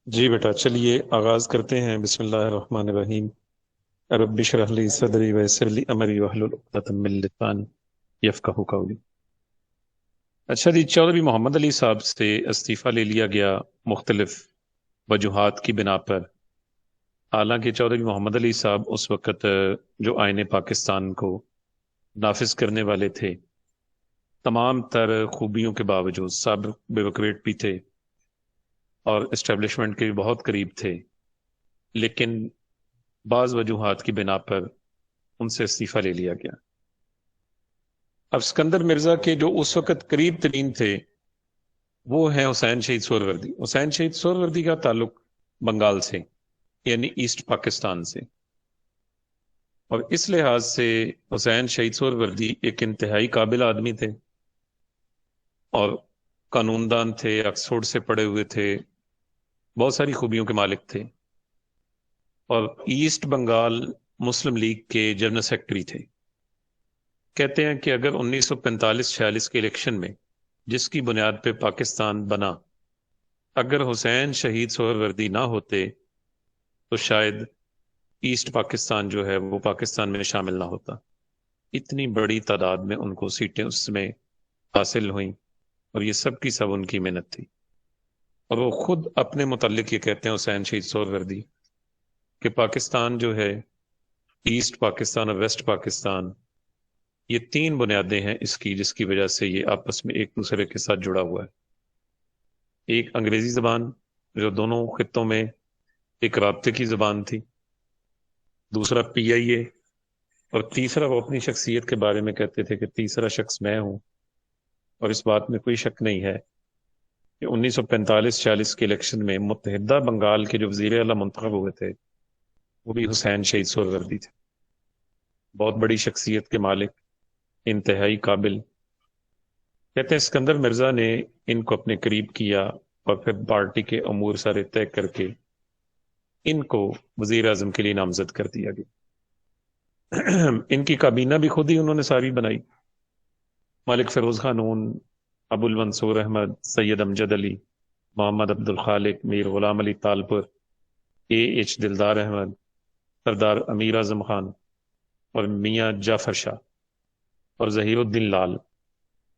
جی بیٹا، چلیے آغاز کرتے ہیں۔ بسم اللہ الرحمن الرحیم۔ رب اشرح لی صدری ویسر لی امری واحلل عقدۃ من لسانی یفقہوا قولی۔ اچھا جی، چودھری محمد علی صاحب سے استعفیٰ لے لیا گیا مختلف وجوہات کی بنا پر۔ حالانکہ چودھری محمد علی صاحب اس وقت جو آئین پاکستان کو نافذ کرنے والے تھے، تمام تر خوبیوں کے باوجود سابق بیوروکریٹ بھی تھے اور اسٹیبلشمنٹ کے بھی بہت قریب تھے، لیکن بعض وجوہات کی بنا پر ان سے استعفیٰ لے لیا گیا۔ اب سکندر مرزا کے جو اس وقت قریب ترین تھے وہ ہیں حسین شہید سہروردی۔ حسین شہید سہروردی کا تعلق بنگال سے، یعنی ایسٹ پاکستان سے، اور اس لحاظ سے حسین شہید سہروردی ایک انتہائی قابل آدمی تھے اور قانون دان تھے، آکسفورڈ سے پڑھے ہوئے تھے، بہت ساری خوبیوں کے مالک تھے، اور ایسٹ بنگال مسلم لیگ کے جنرل سیکرٹری تھے۔ کہتے ہیں کہ اگر 1945-46 کے الیکشن میں جس کی بنیاد پہ پاکستان بنا، اگر حسین شہید سہروردی نہ ہوتے تو شاید ایسٹ پاکستان جو ہے وہ پاکستان میں شامل نہ ہوتا۔ اتنی بڑی تعداد میں ان کو سیٹیں اس میں حاصل ہوئیں، اور یہ سب کی سب ان کی محنت تھی۔ اور وہ خود اپنے متعلق یہ کہتے ہیں حسین شہید سہروردی کہ پاکستان جو ہے، ایسٹ پاکستان اور ویسٹ پاکستان، یہ تین بنیادیں ہیں اس کی، جس کی وجہ سے یہ آپس میں ایک دوسرے کے ساتھ جڑا ہوا ہے۔ ایک انگریزی زبان جو دونوں خطوں میں ایک رابطے کی زبان تھی، دوسرا PIA، اور تیسرا وہ اپنی شخصیت کے بارے میں کہتے تھے کہ تیسرا شخص میں ہوں۔ اور اس بات میں کوئی شک نہیں ہے کہ 1945-46 کے الیکشن میں متحدہ بنگال کے جو وزیر اعلیٰ منتخب ہوئے تھے وہ بھی حسین شہید سہروردی تھے۔ بہت بڑی شخصیت کے مالک، انتہائی قابل۔ کہتے ہیں اسکندر مرزا نے ان کو اپنے قریب کیا اور پھر پارٹی کے امور سارے طے کر کے ان کو وزیر اعظم کے لیے نامزد کر دیا گیا۔ ان کی کابینہ بھی خود ہی انہوں نے ساری بنائی۔ ملک فیروز خانون، ابو المنصور احمد، سید امجد علی، محمد عبد الخالق، میر غلام علی طالپور، AH دلدار احمد، سردار امیر اعظم خان، اور میاں جعفر شاہ، اور ظہیر الدین لال،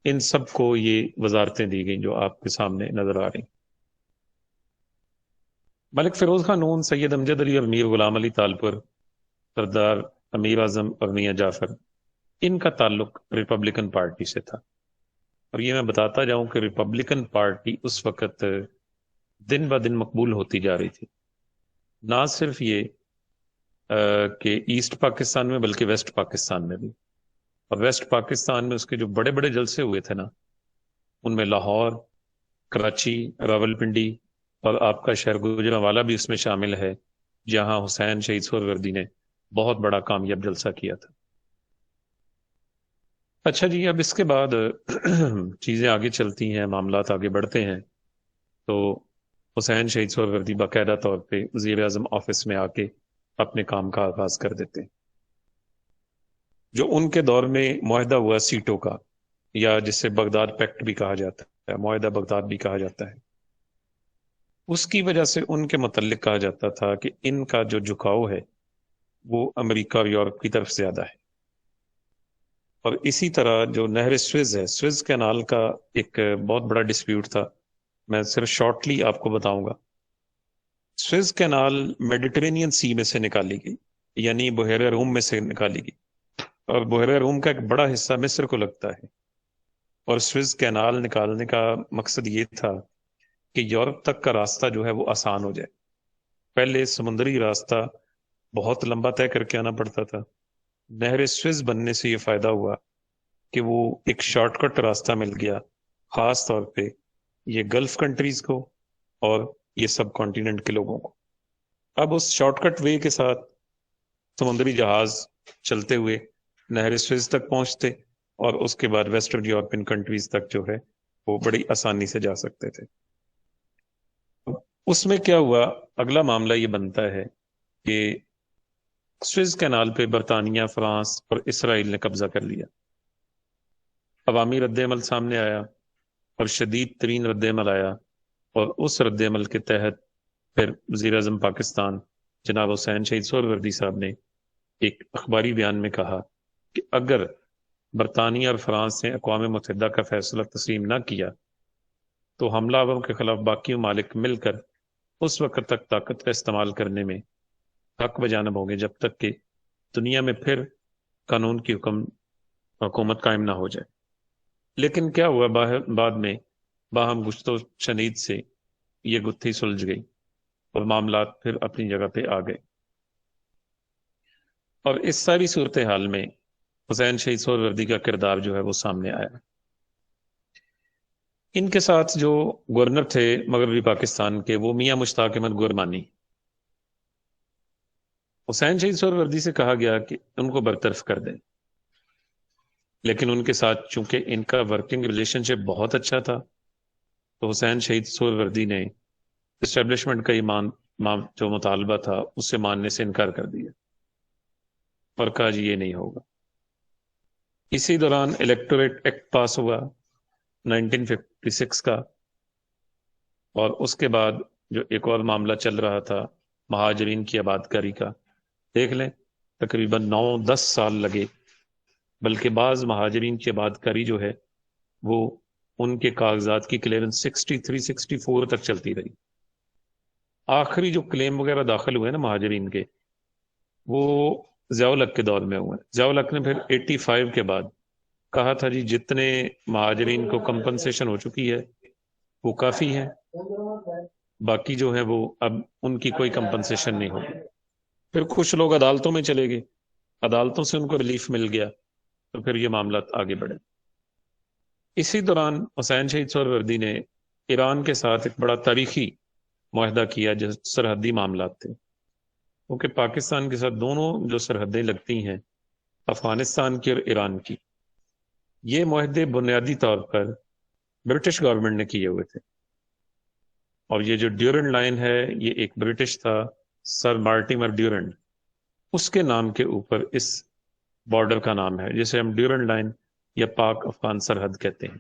ان سب کو یہ وزارتیں دی گئیں جو آپ کے سامنے نظر آ رہی۔ ملک فیروز خانون، سید امجد علی اور میر غلام علی طالپور، سردار امیر اعظم اور میاں جعفر، ان کا تعلق ریپبلکن پارٹی سے تھا۔ اور یہ میں بتاتا جاؤں کہ ریپبلکن پارٹی اس وقت دن بہ دن مقبول ہوتی جا رہی تھی، نہ صرف یہ کہ ایسٹ پاکستان میں بلکہ ویسٹ پاکستان میں بھی۔ اور ویسٹ پاکستان میں اس کے جو بڑے بڑے جلسے ہوئے تھے نا، ان میں لاہور، کراچی، راولپنڈی اور آپ کا شہر گوجرانوالہ بھی اس میں شامل ہے، جہاں حسین شہید سہروردی نے بہت بڑا کامیاب جلسہ کیا تھا۔ اچھا جی، اب اس کے بعد چیزیں آگے چلتی ہیں، معاملات آگے بڑھتے ہیں، تو حسین شہید سہروردی باقاعدہ طور پہ وزیر اعظم آفس میں آ کے اپنے کام کا آغاز کر دیتے ہیں۔ جو ان کے دور میں معاہدہ ہوا سیٹوں کا، یا جسے بغداد پیکٹ بھی کہا جاتا ہے، معاہدہ بغداد بھی کہا جاتا ہے، اس کی وجہ سے ان کے متعلق کہا جاتا تھا کہ ان کا جو جھکاؤ ہے وہ امریکہ اور یورپ کی طرف زیادہ ہے۔ اور اسی طرح جو نہر سوئز ہے، سوئز کینال کا ایک بہت بڑا ڈسپیوٹ تھا، میں صرف شارٹلی آپ کو بتاؤں گا۔ سوئز کینال میڈیٹرینین سی میں سے نکالی گئی، یعنی بحیرہ روم میں سے نکالی گئی، اور بحیرہ روم کا ایک بڑا حصہ مصر کو لگتا ہے۔ اور سوئز کینال نکالنے کا مقصد یہ تھا کہ یورپ تک کا راستہ جو ہے وہ آسان ہو جائے۔ پہلے سمندری راستہ بہت لمبا طے کر کے آنا پڑتا تھا، نہر سوئز بننے سے یہ فائدہ ہوا کہ وہ ایک شارٹ کٹ راستہ مل گیا، خاص طور پہ یہ گلف کنٹریز کو اور یہ سب کانٹیننٹ کے لوگوں کو۔ اب اس شارٹ کٹ وے کے ساتھ سمندری جہاز چلتے ہوئے نہر سوئز تک پہنچتے، اور اس کے بعد ویسٹرن یورپین کنٹریز تک جو ہے وہ بڑی آسانی سے جا سکتے تھے۔ اس میں کیا ہوا، اگلا معاملہ یہ بنتا ہے کہ سوئز کینال پہ برطانیہ، فرانس اور اسرائیل نے قبضہ کر لیا۔ عوامی رد عمل سامنے آیا، اور شدید ترین رد عمل آیا، اور اس رد عمل کے تحت پھر وزیر اعظم پاکستان جناب حسین شہید سہروردی صاحب نے ایک اخباری بیان میں کہا کہ اگر برطانیہ اور فرانس نے اقوام متحدہ کا فیصلہ تسلیم نہ کیا تو حملہ آوروں کے خلاف باقی ممالک مل کر اس وقت تک طاقت کا استعمال کرنے میں حق بجانب ہوں گے جب تک کہ دنیا میں پھر قانون کی حکومت قائم نہ ہو جائے۔ لیکن کیا ہوا، بعد میں باہم گشت و شنید سے یہ گتھی سلجھ گئی اور معاملات پھر اپنی جگہ پہ آ گئے۔ اور اس ساری صورتحال میں حسین شہید سہروردی کا کردار جو ہے وہ سامنے آیا۔ ان کے ساتھ جو گورنر تھے مغربی پاکستان کے، وہ میاں مشتاق احمد گورمانی، حسین شہید سہروردی سے کہا گیا کہ ان کو برطرف کر دیں، لیکن ان کے ساتھ چونکہ ان کا ورکنگ ریلیشن شپ بہت اچھا تھا تو حسین شہید سہروردی نے اسٹیبلشمنٹ کا جو مطالبہ تھا اسے ماننے سے انکار کر دیا اور کہا جی یہ نہیں ہوگا۔ اسی دوران الیکٹوریٹ ایکٹ پاس ہوا 1956 کا، اور اس کے بعد جو ایک اور معاملہ چل رہا تھا مہاجرین کی آباد کاری کا، دیکھ لیں تقریباً 9-10 سال لگے، بلکہ بعض مہاجرین کی آباد کاری جو ہے وہ ان کے کاغذات کی کلیئرنس 63-64 تک چلتی رہی۔ آخری جو کلیم وغیرہ داخل ہوئے نا مہاجرین کے، وہ ضیاء الحق کے دور میں ہوئے۔ ضیاء الحق نے پھر 85 کے بعد کہا تھا جی جتنے مہاجرین کو کمپنسیشن ہو چکی ہے وہ کافی ہے، باقی جو ہے وہ اب ان کی کوئی کمپنسیشن نہیں ہوگی۔ پھر کچھ لوگ عدالتوں میں چلے گئے، عدالتوں سے ان کو ریلیف مل گیا، تو پھر یہ معاملات آگے بڑھے۔ اسی دوران حسین شہید سہروردی نے ایران کے ساتھ ایک بڑا تاریخی معاہدہ کیا جو سرحدی معاملات تھے، کیونکہ پاکستان کے ساتھ دونوں جو سرحدیں لگتی ہیں افغانستان کی اور ایران کی، یہ معاہدے بنیادی طور پر برٹش گورنمنٹ نے کیے ہوئے تھے، اور یہ جو ڈیورنڈ لائن ہے یہ ایک برٹش تھا، سر مارٹیمر ڈیورنڈ، اس کے نام کے اوپر اس بارڈر کا نام ہے جسے ہم ڈیورنڈ لائن یا پاک افغان سرحد کہتے ہیں۔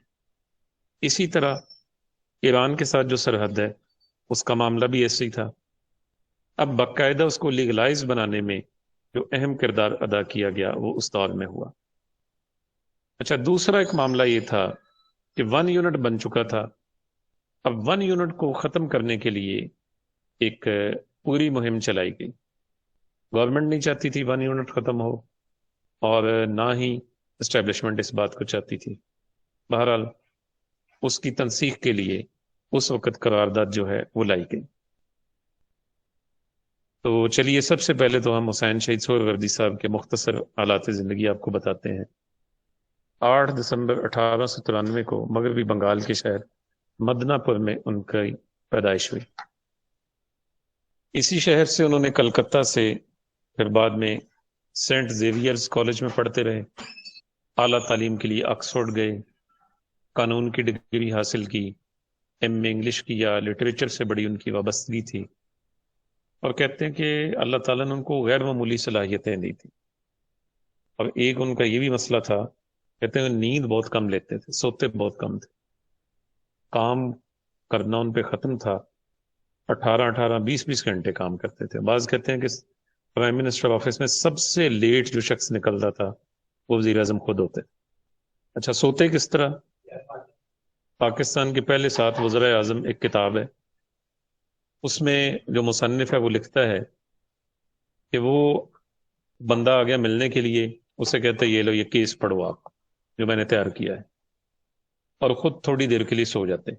اسی طرح ایران کے ساتھ جو سرحد ہے اس کا معاملہ بھی ایسے ہی تھا۔ اب باقاعدہ اس کو لیگلائز بنانے میں جو اہم کردار ادا کیا گیا وہ اس دور میں ہوا۔ اچھا، دوسرا ایک معاملہ یہ تھا کہ 1 یونٹ بن چکا تھا، اب 1 یونٹ کو ختم کرنے کے لیے ایک پوری مہم چلائی گئی۔ گورنمنٹ نہیں چاہتی تھی 1 یونٹ ختم ہو، اور نہ ہی اسٹیبلشمنٹ اس بات کو چاہتی تھی۔ بہرحال اس کی تنسیخ کے لیے اس وقت قرارداد جو ہے وہ لائی گئی۔ تو چلیے سب سے پہلے تو ہم حسین شہید سہروردی صاحب کے مختصر حالات زندگی آپ کو بتاتے ہیں۔ 8 دسمبر 1893 کو مغربی بنگال کے شہر مدنہ پور میں ان کی پیدائش ہوئی۔ اسی شہر سے انہوں نے کلکتہ سے پھر بعد میں سینٹ زیویئرز کالج میں پڑھتے رہے، اعلیٰ تعلیم کے لیے آکسفورڈ گئے، قانون کی ڈگری حاصل کی، ایم اے انگلش کی، یا لٹریچر سے بڑی ان کی وابستگی تھی، اور کہتے ہیں کہ اللہ تعالیٰ نے ان کو غیر معمولی صلاحیتیں دی تھی۔ اور ایک ان کا یہ بھی مسئلہ تھا، کہتے ہیں نیند بہت کم لیتے تھے، سوتے بہت کم تھے، کام کرنا ان پہ ختم تھا، 18-20 گھنٹے کام کرتے تھے۔ بعض کہتے ہیں کہ پرائم منسٹر آفس میں سب سے لیٹ جو شخص نکلتا تھا وہ وزیر اعظم خود ہوتے۔ اچھا، سوتے کس طرح؟ پاکستان کے پہلے 7 وزرائے اعظم ایک کتاب ہے، اس میں جو مصنف ہے وہ لکھتا ہے کہ وہ بندہ آ گیا ملنے کے لیے، اسے کہتے یہ لو یہ کیس پڑھو آپ جو میں نے تیار کیا ہے، اور خود تھوڑی دیر کے لیے سو جاتے،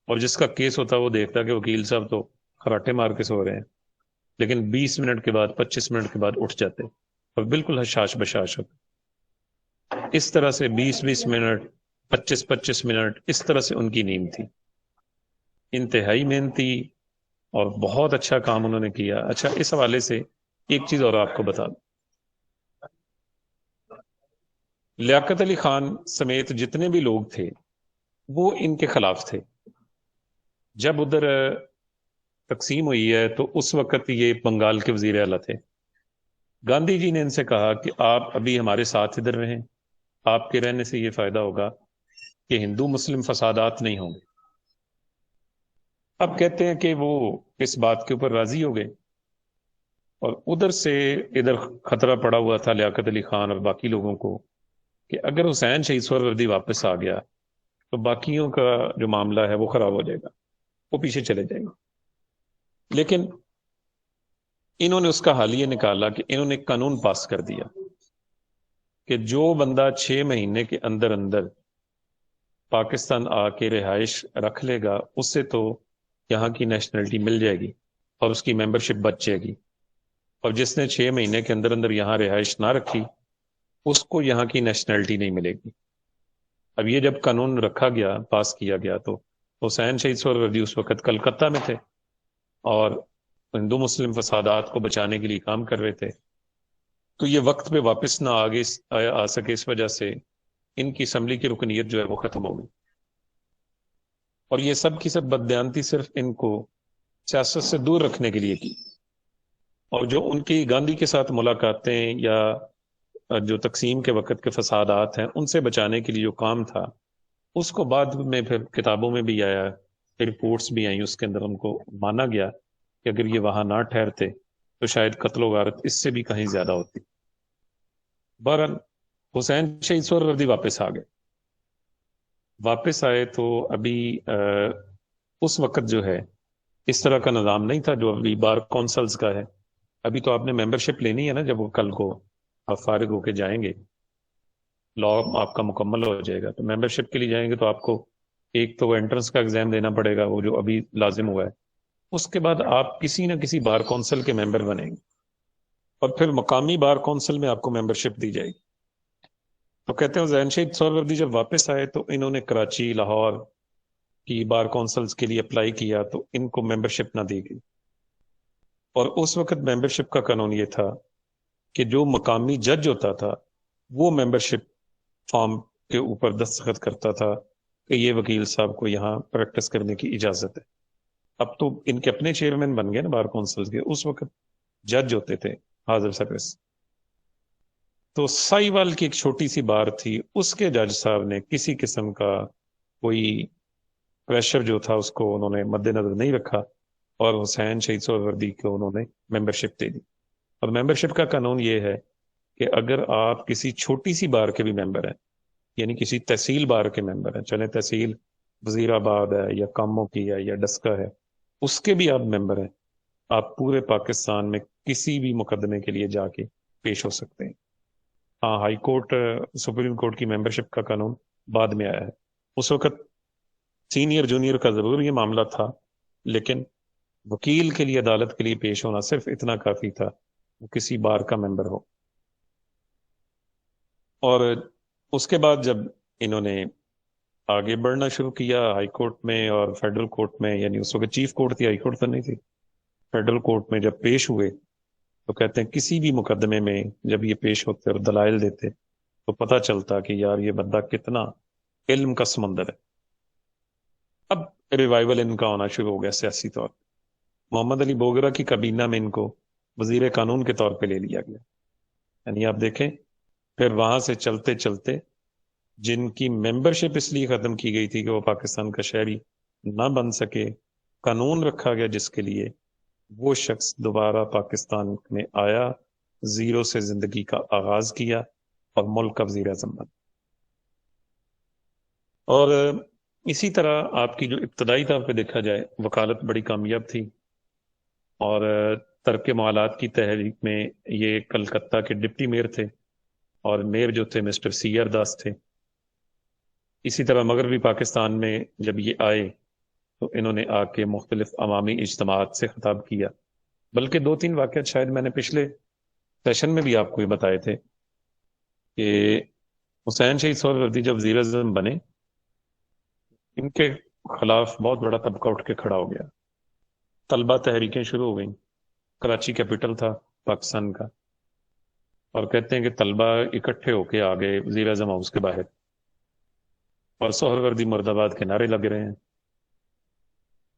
اور جس کا کیس ہوتا وہ دیکھتا کہ وکیل صاحب تو خراٹے مار کے سو رہے ہیں، لیکن 20 منٹ کے بعد 25 منٹ کے بعد اٹھ جاتے اور بالکل حشاش بشاش ہوتے۔ اس طرح سے 20 منٹ 25 منٹ اس طرح سے ان کی نیند تھی۔ انتہائی محنتی اور بہت اچھا کام انہوں نے کیا۔ اچھا، اس حوالے سے ایک چیز اور آپ کو بتا دوں، لیاقت علی خان سمیت جتنے بھی لوگ تھے وہ ان کے خلاف تھے۔ جب ادھر تقسیم ہوئی ہے تو اس وقت یہ بنگال کے وزیر اعلیٰ تھے۔ گاندھی جی نے ان سے کہا کہ آپ ابھی ہمارے ساتھ ادھر رہیں، آپ کے رہنے سے یہ فائدہ ہوگا کہ ہندو مسلم فسادات نہیں ہوں گے۔ اب کہتے ہیں کہ وہ اس بات کے اوپر راضی ہو گئے، اور ادھر سے ادھر خطرہ پڑا ہوا تھا لیاقت علی خان اور باقی لوگوں کو کہ اگر حسین شہید سہروردی واپس آ گیا تو باقیوں کا جو معاملہ ہے وہ خراب ہو جائے گا، وہ پیچھے چلے جائیں گے۔ لیکن انہوں نے اس کا حل یہ نکالا کہ انہوں نے ایک قانون پاس کر دیا کہ جو بندہ 6 مہینے کے اندر اندر پاکستان آ کے رہائش رکھ لے گا اسے تو یہاں کی نیشنلٹی مل جائے گی اور اس کی ممبرشپ بچ جائے گی، اور جس نے 6 مہینے کے اندر اندر یہاں رہائش نہ رکھی اس کو یہاں کی نیشنلٹی نہیں ملے گی۔ اب یہ جب قانون رکھا گیا، پاس کیا گیا، تو حسین شہید سہروردی اس وقت کلکتہ میں تھے اور ہندو مسلم فسادات کو بچانے کے لیے کام کر رہے تھے، تو یہ وقت پہ واپس نہ آگے آ سکے، اس وجہ سے ان کی اسمبلی کی رکنیت جو ہے وہ ختم ہو گئی، اور یہ سب کی سب بددیانتی صرف ان کو سیاست سے دور رکھنے کے لیے کی، اور جو ان کی گاندھی کے ساتھ ملاقاتیں یا جو تقسیم کے وقت کے فسادات ہیں ان سے بچانے کے لیے جو کام تھا، اس کو بعد میں پھر کتابوں میں بھی آیا، رپورٹس بھی آئیں، اس کے اندر ان کو مانا گیا کہ اگر یہ وہاں نہ ٹھہرتے تو شاید قتل و غارت اس سے بھی کہیں زیادہ ہوتی۔ بہرحال حسین شہید سہروردی واپس آ گئے، واپس آئے تو ابھی اس وقت جو ہے اس طرح کا نظام نہیں تھا جو ابھی بار کونسلز کا ہے۔ ابھی تو آپ نے ممبرشپ لینی ہے نا، جب وہ کل کو آپ فارغ ہو کے جائیں گے، لا آپ کا مکمل ہو جائے گا، تو ممبرشپ کے لیے جائیں گے تو آپ کو ایک تو وہ انٹرنس کا ایگزام دینا پڑے گا، وہ جو ابھی لازم ہوا ہے، اس کے بعد آپ کسی نہ کسی بار کونسل کے ممبر بنیں گے، اور پھر مقامی بار کونسل میں آپ کو ممبرشپ دی جائے گی۔ تو کہتے ہیں حسین شہید سہروردی جب واپس آئے تو انہوں نے کراچی، لاہور کی بار کونسلز کے لیے اپلائی کیا تو ان کو ممبرشپ نہ دی گئی، اور اس وقت ممبرشپ کا قانون یہ تھا کہ جو مقامی جج ہوتا تھا وہ ممبرشپ فارم کے اوپر دستخط کرتا تھا کہ یہ وکیل صاحب کو یہاں پریکٹس کرنے کی اجازت ہے۔ اب تو ان کے اپنے چیئرمین بن گئے نا بار کونسل کے، اس وقت جج ہوتے تھے حاضر سروس۔ تو سائی وال کی ایک چھوٹی سی بار تھی، اس کے جج صاحب نے کسی قسم کا کوئی پریشر جو تھا اس کو انہوں نے مد نظر نہیں رکھا، اور حسین شہید سہروردی کو انہوں نے ممبرشپ دے دی۔ اور ممبرشپ کا قانون یہ ہے کہ اگر آپ کسی چھوٹی سی بار کے بھی ممبر ہیں، یعنی کسی تحصیل بار کے ممبر ہیں، چلے تحصیل وزیر آباد ہے یا کاموں کی ہے یا ڈسکا ہے، اس کے بھی آپ ممبر ہیں، آپ پورے پاکستان میں کسی بھی مقدمے کے لیے جا کے پیش ہو سکتے ہیں۔ ہاں، ہائی کورٹ، سپریم کورٹ کی ممبرشپ کا قانون بعد میں آیا ہے، اس وقت سینئر جونیئر کا ضرور یہ معاملہ تھا، لیکن وکیل کے لیے عدالت کے لیے پیش ہونا صرف اتنا کافی تھا وہ کسی بار کا ممبر ہو۔ اور اس کے بعد جب انہوں نے آگے بڑھنا شروع کیا ہائی کورٹ میں اور فیڈرل کورٹ میں، یعنی اس وقت چیف کورٹ تھی، ہائی کورٹ تو نہیں تھی، فیڈرل کورٹ میں جب پیش ہوئے تو کہتے ہیں کسی بھی مقدمے میں جب یہ پیش ہوتے اور دلائل دیتے تو پتہ چلتا کہ یار یہ بندہ کتنا علم کا سمندر ہے۔ اب ریوائول ان کا ہونا شروع ہو گیا سیاسی طور پہ۔ محمد علی بوگرا کی کابینہ میں ان کو وزیر قانون کے طور پہ لے لیا گیا، یعنی آپ دیکھیں پھر وہاں سے چلتے چلتے جن کی ممبرشپ اس لیے ختم کی گئی تھی کہ وہ پاکستان کا شہری نہ بن سکے، قانون رکھا گیا جس کے لیے وہ شخص دوبارہ پاکستان میں آیا، زیرو سے زندگی کا آغاز کیا اور ملک کا وزیر اعظم بنا۔ اور اسی طرح آپ کی جو ابتدائی طور پہ دیکھا جائے وکالت بڑی کامیاب تھی، اور ترک معالات کی تحریک میں یہ کلکتہ کے ڈپٹی میئر تھے، اور میئر جو تھے مسٹر سی آر داس تھے۔ اسی طرح مغربی پاکستان میں جب یہ آئے تو انہوں نے آ کے مختلف عوامی اجتماعات سے خطاب کیا، بلکہ 2-3 واقعات شاید میں نے پچھلے سیشن میں بھی آپ کو یہ بتائے تھے کہ حسین شہید سہروردی جب وزیر اعظم بنے ان کے خلاف بہت بڑا طبقہ اٹھ کے کھڑا ہو گیا، طلبہ تحریکیں شروع ہو گئیں، کراچی کیپٹل تھا پاکستان کا، اور کہتے ہیں کہ طلبہ اکٹھے ہو کے آ گئے وزیر اعظم ہاؤس کے باہر، اور سہروردی مرد آباد کے نعرے لگ رہے ہیں۔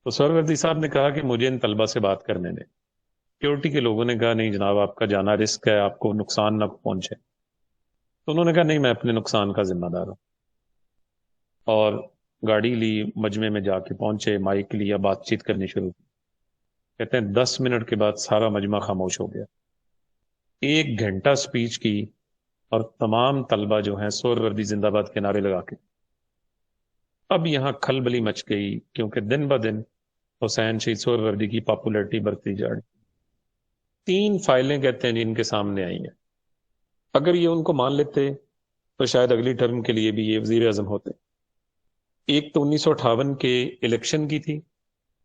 تو سہروردی صاحب نے کہا کہ مجھے ان طلبہ سے بات کرنے دیں۔ سیکورٹی کے لوگوں نے کہا نہیں جناب، آپ کا جانا رسک ہے، آپ کو نقصان نہ پہنچے۔ تو انہوں نے کہا نہیں، میں اپنے نقصان کا ذمہ دار ہوں، اور گاڑی لی، مجمع میں جا کے پہنچے، مائک لیا، بات چیت کرنی شروع کی کہتے ہیں 10 منٹ کے بعد سارا مجمع خاموش ہو گیا. 1 گھنٹہ سپیچ کی اور تمام طلبہ جو ہیں سہروردی زندہ باد کے نعرے لگا کے. اب یہاں کھلبلی مچ گئی کیونکہ دن بہ دن حسین شہید سہروردی کی پاپولیرٹی بڑھتی جا رہی. 3 فائلیں کہتے ہیں جن کے سامنے آئی ہیں. اگر یہ ان کو مان لیتے تو شاید اگلی ٹرم کے لیے بھی یہ وزیر اعظم ہوتے. ایک تو 1958 کے الیکشن کی تھی.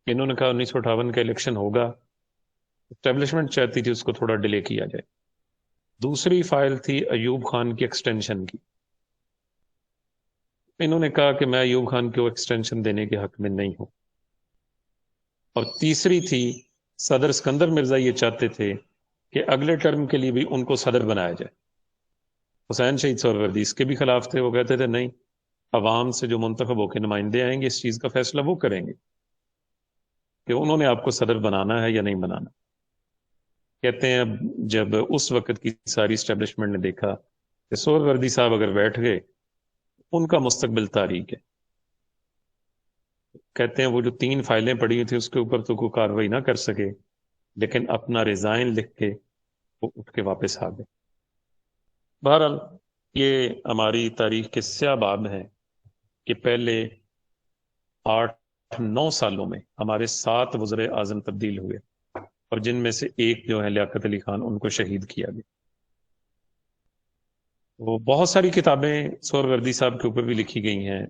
انہوں نے کہا 1958 کا الیکشن ہوگا، اسٹیبلشمنٹ چاہتی تھی اس کو تھوڑا ڈیلے کیا جائے. دوسری فائل تھی ایوب خان کی ایکسٹینشن کی. انہوں نے کہا کہ میں ایوب خان کو ایکسٹینشن دینے کے حق میں نہیں ہوں. اور تیسری تھی صدر اسکندر مرزا یہ چاہتے تھے کہ اگلے ٹرم کے لیے بھی ان کو صدر بنایا جائے. حسین شہید سہروردی اس کے بھی خلاف تھے. وہ کہتے تھے نہیں، عوام سے جو منتخب ہو کے نمائندے آئیں گے اس چیز کا فیصلہ وہ کریں گے کہ انہوں نے آپ کو صدر بنانا ہے یا نہیں بنانا. کہتے ہیں اب جب اس وقت کی ساری اسٹیبلشمنٹ نے دیکھا کہ سہروردی صاحب اگر بیٹھ گئے ان کا مستقبل تاریک ہے. کہتے ہیں وہ جو 3 فائلیں پڑی ہوئی تھی اس کے اوپر تو کوئی کاروائی نہ کر سکے، لیکن اپنا ریزائن لکھ کے وہ اٹھ کے واپس آ گئے. بہرحال یہ ہماری تاریخ کے سیاہ باب ہیں کہ پہلے 8-9 سالوں میں ہمارے 7 وزراء اعظم تبدیل ہوئے اور جن میں سے ایک جو ہے لیاقت علی خان، ان کو شہید کیا گیا. وہ بہت ساری کتابیں سہروردی صاحب کے اوپر بھی لکھی گئی ہیں،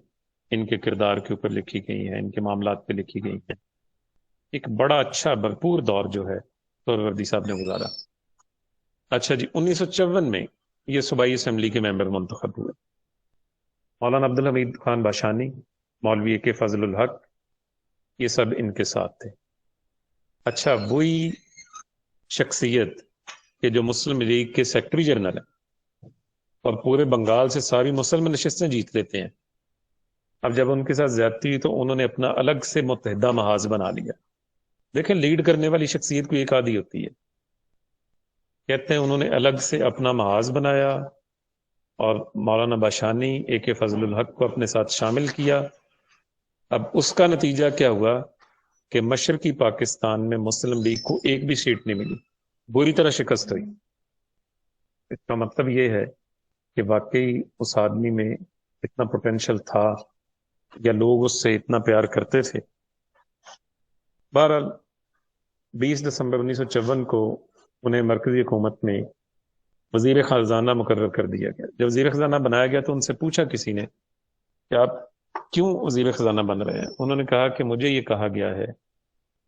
ان کے کردار کے اوپر لکھی گئی ہیں، ان کے معاملات پہ لکھی گئی ہیں. ایک بڑا اچھا بھرپور دور جو ہے سہروردی صاحب نے گزارا. اچھا جی، 1954 میں یہ صوبائی اسمبلی کے ممبر منتخب ہوئے. مولانا عبدالحمید خان باشانی، مولوی اے کے فضل الحق، یہ سب ان کے ساتھ تھے. اچھا، وہی شخصیت کہ جو مسلم لیگ کے سیکرٹری جنرل ہیں اور پورے بنگال سے ساری مسلم نشستیں جیت لیتے ہیں، اب جب ان کے ساتھ زیادتی ہوئی تو انہوں نے اپنا الگ سے متحدہ محاذ بنا لیا. دیکھیں، لیڈ کرنے والی شخصیت کو ایک عادی ہوتی ہے. کہتے ہیں انہوں نے الگ سے اپنا محاذ بنایا اور مولانا باشانی اے کے فضل الحق کو اپنے ساتھ شامل کیا. اب اس کا نتیجہ کیا ہوا کہ مشرقی پاکستان میں مسلم لیگ کو ایک بھی سیٹ نہیں ملی، بری طرح شکست ہوئی. اس کا مطلب یہ ہے کہ واقعی اس آدمی میں اتنا پوٹینشل تھا یا لوگ اس سے اتنا پیار کرتے تھے. بہرحال 20 دسمبر 1954 کو انہیں مرکزی حکومت میں وزیر خزانہ مقرر کر دیا گیا. جب وزیر خزانہ بنایا گیا تو ان سے پوچھا کسی نے کہ آپ کیوں وزیر خزانہ بن رہے ہیں؟ انہوں نے کہا کہ مجھے یہ کہا گیا ہے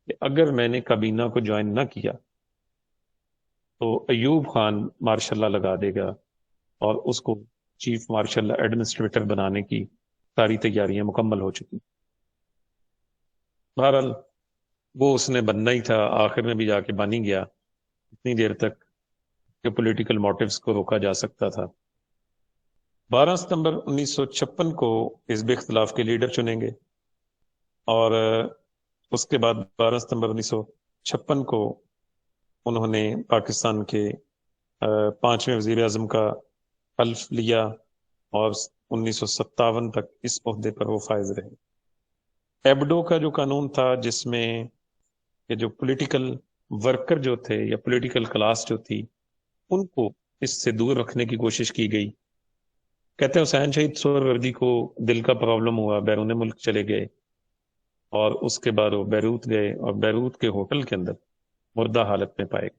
کہ اگر میں نے کابینہ کو جوائن نہ کیا تو ایوب خان مارشل لا لگا دے گا اور اس کو چیف مارشل لا ایڈمنسٹریٹر بنانے کی ساری تیاریاں مکمل ہو چکی. بہرحال وہ اس نے بننا ہی تھا، آخر میں بھی جا کے بن ہی گیا اتنی دیر تک کہ پولیٹیکل موٹیوز کو روکا جا سکتا تھا. 12 ستمبر 1956 کو حزب اختلاف کے لیڈر چنیں گے اور اس کے بعد 12 ستمبر 1956 کو انہوں نے پاکستان کے 5ویں وزیر اعظم کا حلف لیا اور 1957 تک اس عہدے پر وہ فائز رہے. ایبڈو کا جو قانون تھا جس میں کہ جو پولیٹیکل ورکر جو تھے یا پولیٹیکل کلاس جو تھی ان کو اس سے دور رکھنے کی کوشش کی گئی. کہتے ہیں حسین شہید سہروردی کو دل کا پرابلم ہوا، بیرون ملک چلے گئے اور اس کے بعد وہ بیروت گئے اور بیروت کے ہوٹل کے اندر مردہ حالت میں پائے گئے.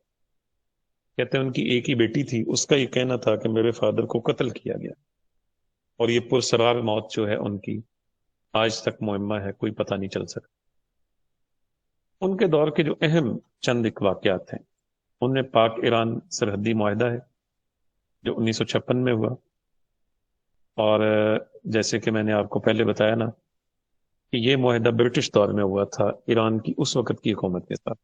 کہتے ہیں ان کی ایک ہی بیٹی تھی، اس کا یہ کہنا تھا کہ میرے فادر کو قتل کیا گیا اور یہ پرسرار موت جو ہے ان کی آج تک معمہ ہے، کوئی پتہ نہیں چل سکا. ان کے دور کے جو اہم چند ایک واقعات ہیں ان میں پاک ایران سرحدی معاہدہ ہے جو 1956 میں ہوا. اور جیسے کہ میں نے آپ کو پہلے بتایا نا کہ یہ معاہدہ برٹش دور میں ہوا تھا ایران کی اس وقت کی حکومت کے ساتھ.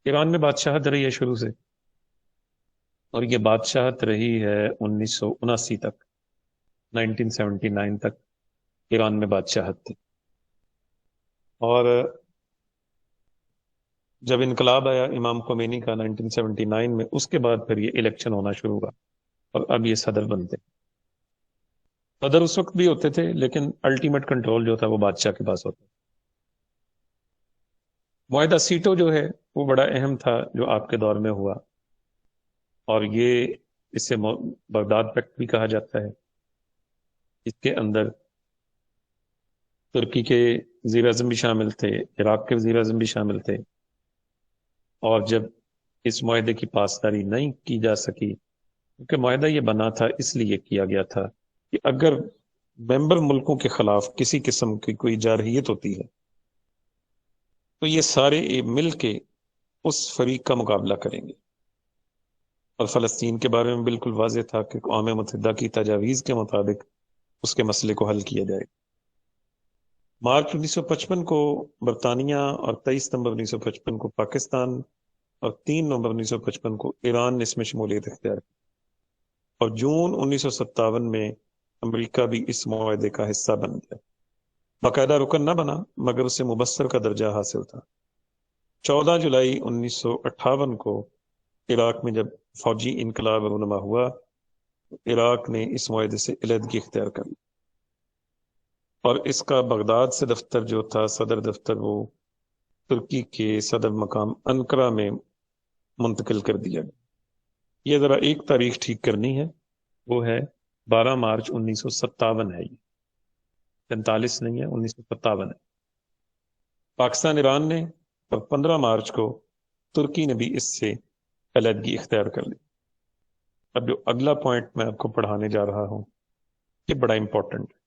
ایران میں بادشاہت رہی ہے شروع سے اور یہ بادشاہت رہی ہے 1979 تک، 1979 تک ایران میں بادشاہت تھی. اور جب انقلاب آیا امام خمینی کا 1979 میں، اس کے بعد پھر یہ الیکشن ہونا شروع ہوا اور اب یہ صدر بنتے. صدر اس وقت بھی ہوتے تھے لیکن الٹیمیٹ کنٹرول جو تھا وہ بادشاہ کے پاس ہوتا. معاہدہ سیٹو جو ہے وہ بڑا اہم تھا جو آپ کے دور میں ہوا، اور یہ اسے بغداد پیکٹ بھی کہا جاتا ہے۔ اس کے اندر ترکی کے وزیر اعظم بھی شامل تھے، عراق کے وزیر اعظم بھی شامل تھے، اور جب اس معاہدے کی پاسداری نہیں کی جا سکی، کیونکہ معاہدہ یہ بنا تھا اس لیے کیا گیا تھا کہ اگر ممبر ملکوں کے خلاف کسی قسم کی کوئی جارحیت ہوتی ہے تو یہ سارے مل کے اس فریق کا مقابلہ کریں گے، اور فلسطین کے بارے میں بالکل واضح تھا کہ اقوام متحدہ کی تجاویز کے مطابق اس کے مسئلے کو حل کیا جائے۔ مارچ 1955 کو برطانیہ اور 23 نومبر 1955 کو پاکستان اور 3 نومبر 1955 کو ایران نے اس میں شمولیت اختیار کی، اور جون 1957 میں امریکہ بھی اس معاہدے کا حصہ بن گیا۔ باقاعدہ رکن نہ بنا مگر اسے مبصر کا درجہ حاصل تھا۔ 14 جولائی 1958 کو عراق میں جب فوجی انقلاب رونما ہوا، عراق نے اس معاہدے سے علیحدگی اختیار کر لی، اور اس کا بغداد سے دفتر جو تھا، صدر دفتر، وہ ترکی کے صدر مقام انقرہ میں منتقل کر دیا گیا۔ یہ ذرا ایک تاریخ ٹھیک کرنی ہے، وہ ہے 12 مارچ 1957 ہے، یہ 45 نہیں ہے، 1957 ہے۔ پاکستان ایران نے، اور 15 مارچ کو ترکی نے بھی اس سے علیحدگی اختیار کر لی۔ اب جو اگلا پوائنٹ میں آپ کو پڑھانے جا رہا ہوں یہ بڑا امپورٹنٹ ہے۔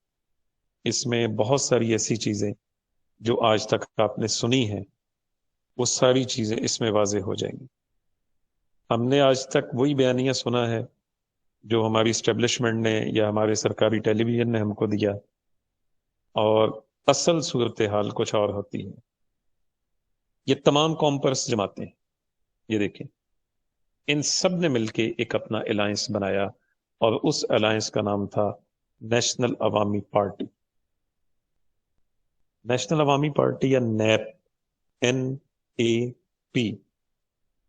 اس میں بہت ساری ایسی چیزیں جو آج تک آپ نے سنی ہیں وہ ساری چیزیں اس میں واضح ہو جائیں گی۔ ہم نے آج تک وہی بیانیہ سنا ہے جو ہماری اسٹیبلشمنٹ نے یا ہمارے سرکاری ٹیلی ویژن نے ہم کو دیا، اور اصل صورتحال کچھ اور ہوتی ہے۔ یہ تمام کامپرس جماعتیں، یہ دیکھیں، ان سب نے مل کے ایک اپنا الائنس بنایا، اور اس الائنس کا نام تھا نیشنل عوامی پارٹی۔ نیشنل عوامی پارٹی یا نیپ، NAP،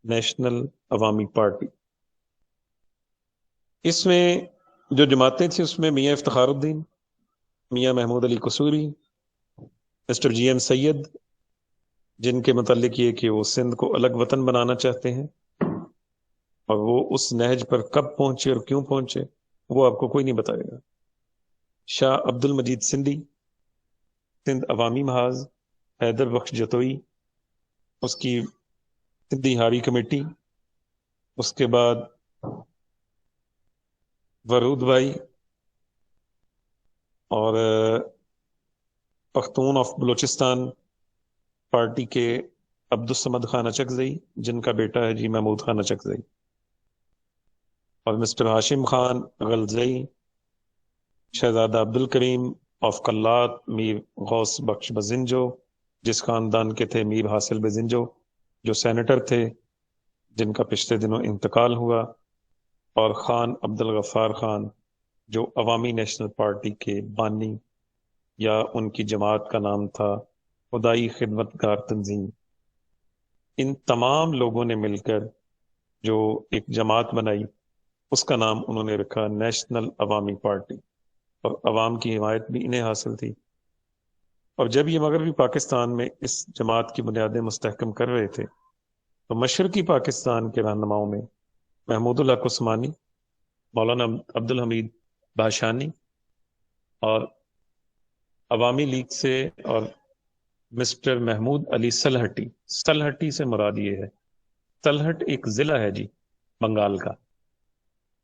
نیشنل عوامی پارٹی۔ اس میں جو جماعتیں تھیں اس میں میاں افتخار الدین، میاں محمود علی قصوری، مسٹر GM سید، جن کے متعلق یہ کہ وہ سندھ کو الگ وطن بنانا چاہتے ہیں، اور وہ اس نہج پر کب پہنچے اور کیوں پہنچے وہ آپ کو کوئی نہیں بتائے گا۔ شاہ عبد المجید سندھی، سندھ عوامی محاذ، حیدر بخش جتوئی، اس کی سندھی ہاری کمیٹی، اس کے بعد ورود بھائی، اور پختون آف بلوچستان پارٹی کے عبدالصمد خان اچکزئی، جن کا بیٹا ہے جی محمود خان اچکزئی، اور مسٹر ہاشم خان غلزئی، شہزادہ عبد الکریم آف کلات، میر غوث بخش بزنجو، جس خاندان کے تھے میر حاصل بزنجو، جو سینیٹر تھے جن کا پچھلے دنوں انتقال ہوا، اور خان عبد الغفار خان جو عوامی نیشنل پارٹی کے بانی یا ان کی جماعت کا نام تھا خدائی خدمت گار تنظیم۔ ان تمام لوگوں نے مل کر جو ایک جماعت بنائی، اس کا نام انہوں نے رکھا نیشنل عوامی پارٹی، اور عوام کی حمایت بھی انہیں حاصل تھی۔ اور جب یہ مغربی پاکستان میں اس جماعت کی بنیادیں مستحکم کر رہے تھے تو مشرقی پاکستان کے رہنماؤں میں محمود الحق عثمانی، مولانا عبد الحمید باشانی، اور عوامی لیگ سے اور مسٹر محمود علی سلہٹی۔ سلہٹی سے مراد یہ ہے، سلہٹ ایک ضلع ہے جی بنگال کا،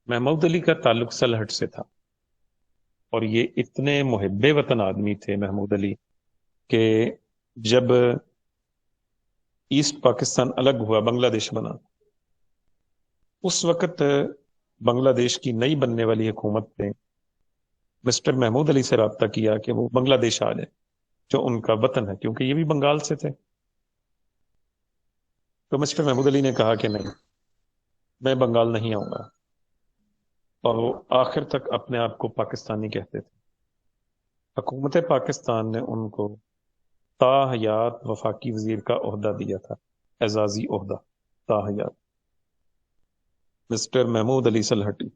محمود علی کا تعلق سلہٹ سے تھا، اور یہ اتنے محب وطن آدمی تھے محمود علی کہ جب ایسٹ پاکستان الگ ہوا، بنگلہ دیش بنا، اس وقت بنگلہ دیش کی نئی بننے والی حکومت نے مسٹر محمود علی سے رابطہ کیا کہ وہ بنگلہ دیش آ جائے جو ان کا وطن ہے، کیونکہ یہ بھی بنگال سے تھے۔ تو مسٹر محمود علی نے کہا کہ نہیں، میں بنگال نہیں آؤں گا، اور وہ آخر تک اپنے آپ کو پاکستانی کہتے تھے۔ حکومت پاکستان نے ان کو تاحیات وفاقی وزیر کا عہدہ دیا تھا، اعزازی عہدہ تاحیات، مسٹر محمود علی سلہٹی۔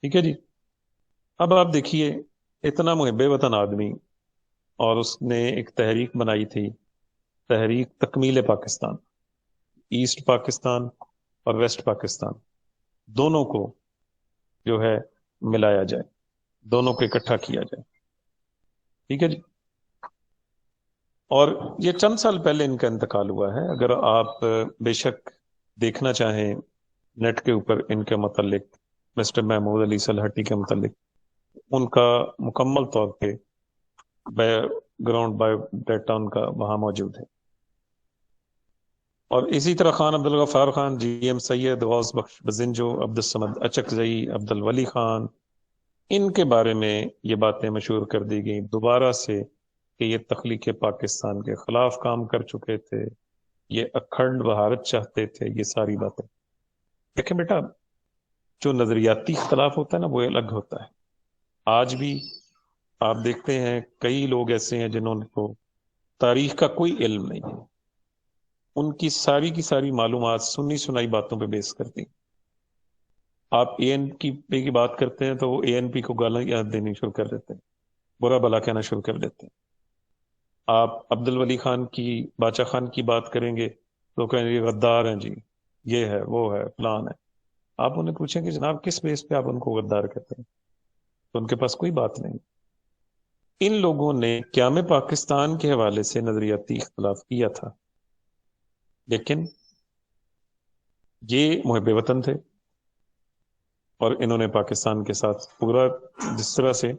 ٹھیک ہے جی۔ اب آپ دیکھیے، اتنا محب وطن آدمی، اور اس نے ایک تحریک بنائی تھی تحریک تکمیل پاکستان، ایسٹ پاکستان اور ویسٹ پاکستان دونوں کو جو ہے ملایا جائے، دونوں کو اکٹھا کیا جائے، ٹھیک ہے جی۔ اور یہ چند سال پہلے ان کا انتقال ہوا ہے، اگر آپ بے شک دیکھنا چاہیں نیٹ کے اوپر ان کے متعلق، مسٹر محمود علی سلہٹی کے متعلق ان کا مکمل طور پہ back ground bio data in کا وہاں موجود ہے۔ اور اسی طرح خان عبد الغفار خان، جی ایم سید، غوث بخش بزنجو، عبد الصمد اچکزئی، عبد الولی خان، ان کے بارے میں یہ باتیں مشہور کر دی گئیں دوبارہ سے کہ یہ تخلیق پاکستان کے خلاف کام کر چکے تھے، یہ اکھنڈ بھارت چاہتے تھے، یہ ساری باتیں۔ دیکھیں بیٹا، جو نظریاتی اختلاف ہوتا ہے نا وہ الگ ہوتا ہے۔ آج بھی آپ دیکھتے ہیں کئی لوگ ایسے ہیں جنہوں کو تاریخ کا کوئی علم نہیں ہے، ان کی ساری معلومات سنی سنائی باتوں پہ بیس کرتی ہیں۔ آپ اے این پی کی بات کرتے ہیں تو وہ اے این پی کو گالیاں یاد دینی شروع کر دیتے ہیں، برا بلا کہنا شروع کر دیتے ہیں۔ آپ عبد الولی خان کی، باچا خان کی بات کریں گے تو کہیں گے غدار ہیں جی، یہ ہے وہ ہے فلان ہے۔ آپ انہیں پوچھیں کہ جناب کس بیس پہ آپ ان کو غدار کہتے ہیں، تو ان کے پاس کوئی بات نہیں۔ ان لوگوں نے قیام پاکستان کے حوالے سے نظریاتی اختلاف کیا تھا، لیکن یہ محب وطن تھے اور انہوں نے پاکستان کے ساتھ پورا، جس طرح سے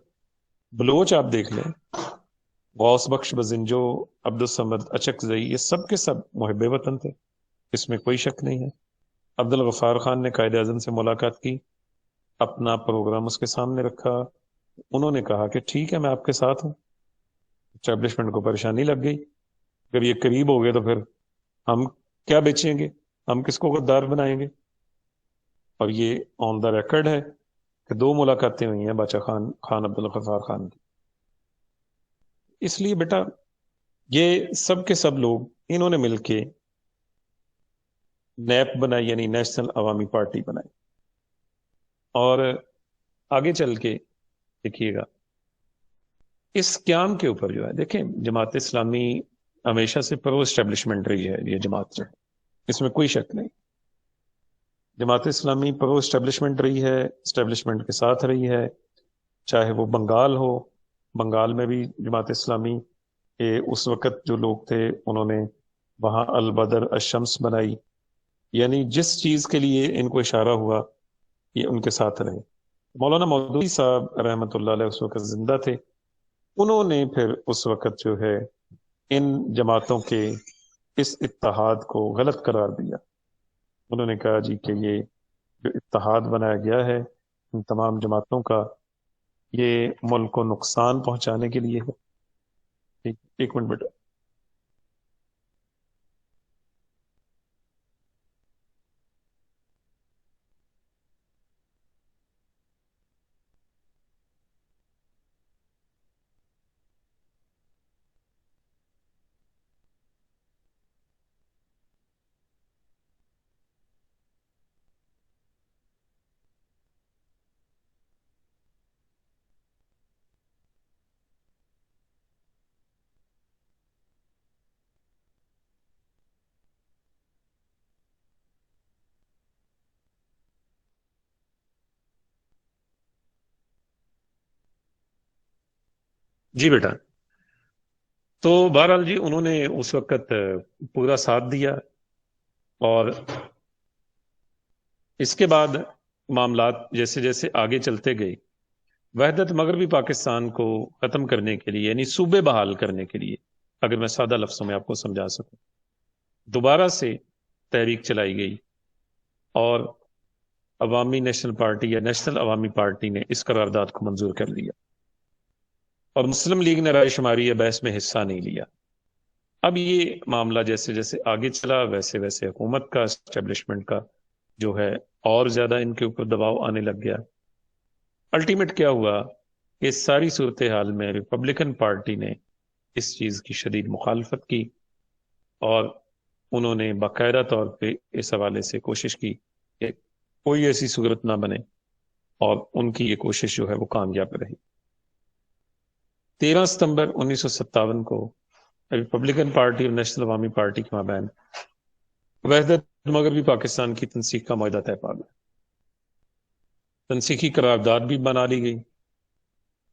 بلوچ آپ دیکھ لیں، غوث بخش بزنجو، عبد الصمد اچکزئی، یہ سب کے سب محب وطن تھے، اس میں کوئی شک نہیں ہے۔ عبد الغفار خان نے قائد اعظم سے ملاقات کی، اپنا پروگرام اس کے سامنے رکھا، انہوں نے کہا کہ ٹھیک ہے میں آپ کے ساتھ ہوں۔ اسٹیبلشمنٹ کو پریشانی لگ گئی، اگر یہ قریب ہو گئے تو پھر ہم کیا بیچیں گے، ہم کس کو غدار بنائیں گے۔ اور یہ آن دا ریکارڈ ہے کہ 2 ملاقاتیں ہوئی ہیں باچا خان عبد الغفار خان کی۔ اس لیے بیٹا یہ سب کے سب لوگ انہوں نے مل کے نیپ بنائی، یعنی نیشنل عوامی پارٹی بنائی۔ اور آگے چل کے دیکھیے گا اس قیام کے اوپر جو ہے، دیکھیں جماعت اسلامی ہمیشہ سے پرو اسٹیبلشمنٹ رہی ہے، یہ جماعت جو ہے اس میں کوئی شک نہیں۔ جماعت اسلامی پرو اسٹیبلشمنٹ رہی ہے، اسٹیبلشمنٹ کے ساتھ رہی ہے، چاہے وہ بنگال ہو، بنگال میں بھی جماعت اسلامی کے اس وقت جو لوگ تھے انہوں نے وہاں البدر الشمس بنائی، یعنی جس چیز کے لیے ان کو اشارہ ہوا یہ ان کے ساتھ رہے۔ مولانا مودودی صاحب رحمۃ اللہ علیہ اس وقت زندہ تھے، انہوں نے پھر اس وقت جو ہے ان جماعتوں کے اس اتحاد کو غلط قرار دیا۔ انہوں نے کہا جی کہ یہ جو اتحاد بنایا گیا ہے ان تمام جماعتوں کا، یہ ملک کو نقصان پہنچانے کے لیے ہے۔ ایک منٹ بیٹا۔ جی بیٹا، تو بہرحال جی انہوں نے اس وقت پورا ساتھ دیا، اور اس کے بعد معاملات جیسے جیسے آگے چلتے گئے، وحدت مغربی پاکستان کو ختم کرنے کے لیے، یعنی صوبے بحال کرنے کے لیے، اگر میں سادہ لفظوں میں آپ کو سمجھا سکوں، دوبارہ سے تحریک چلائی گئی، اور عوامی نیشنل پارٹی یا نیشنل عوامی پارٹی نے اس قرارداد کو منظور کر لیا، اور مسلم لیگ نے رائے شماری یا بحث میں حصہ نہیں لیا۔ اب یہ معاملہ جیسے جیسے آگے چلا ویسے ویسے حکومت کا، اسٹیبلشمنٹ کا جو ہے اور زیادہ ان کے اوپر دباؤ آنے لگ گیا۔ الٹیمیٹ کیا ہوا کہ اس ساری صورتحال میں ریپبلکن پارٹی نے اس چیز کی شدید مخالفت کی، اور انہوں نے باقاعدہ طور پہ اس حوالے سے کوشش کی کہ کوئی ایسی صورت نہ بنے، اور ان کی یہ کوشش جو ہے وہ کامیاب رہی۔ 13 ستمبر 1957 کو ریپبلکن پارٹی اور نیشنل عوامی پارٹی کے مابین وحدت مغربی پاکستان کی تنسیق کا معاہدہ طے پا گیا۔ تنسیقی قرارداد بھی بنا لی گئی۔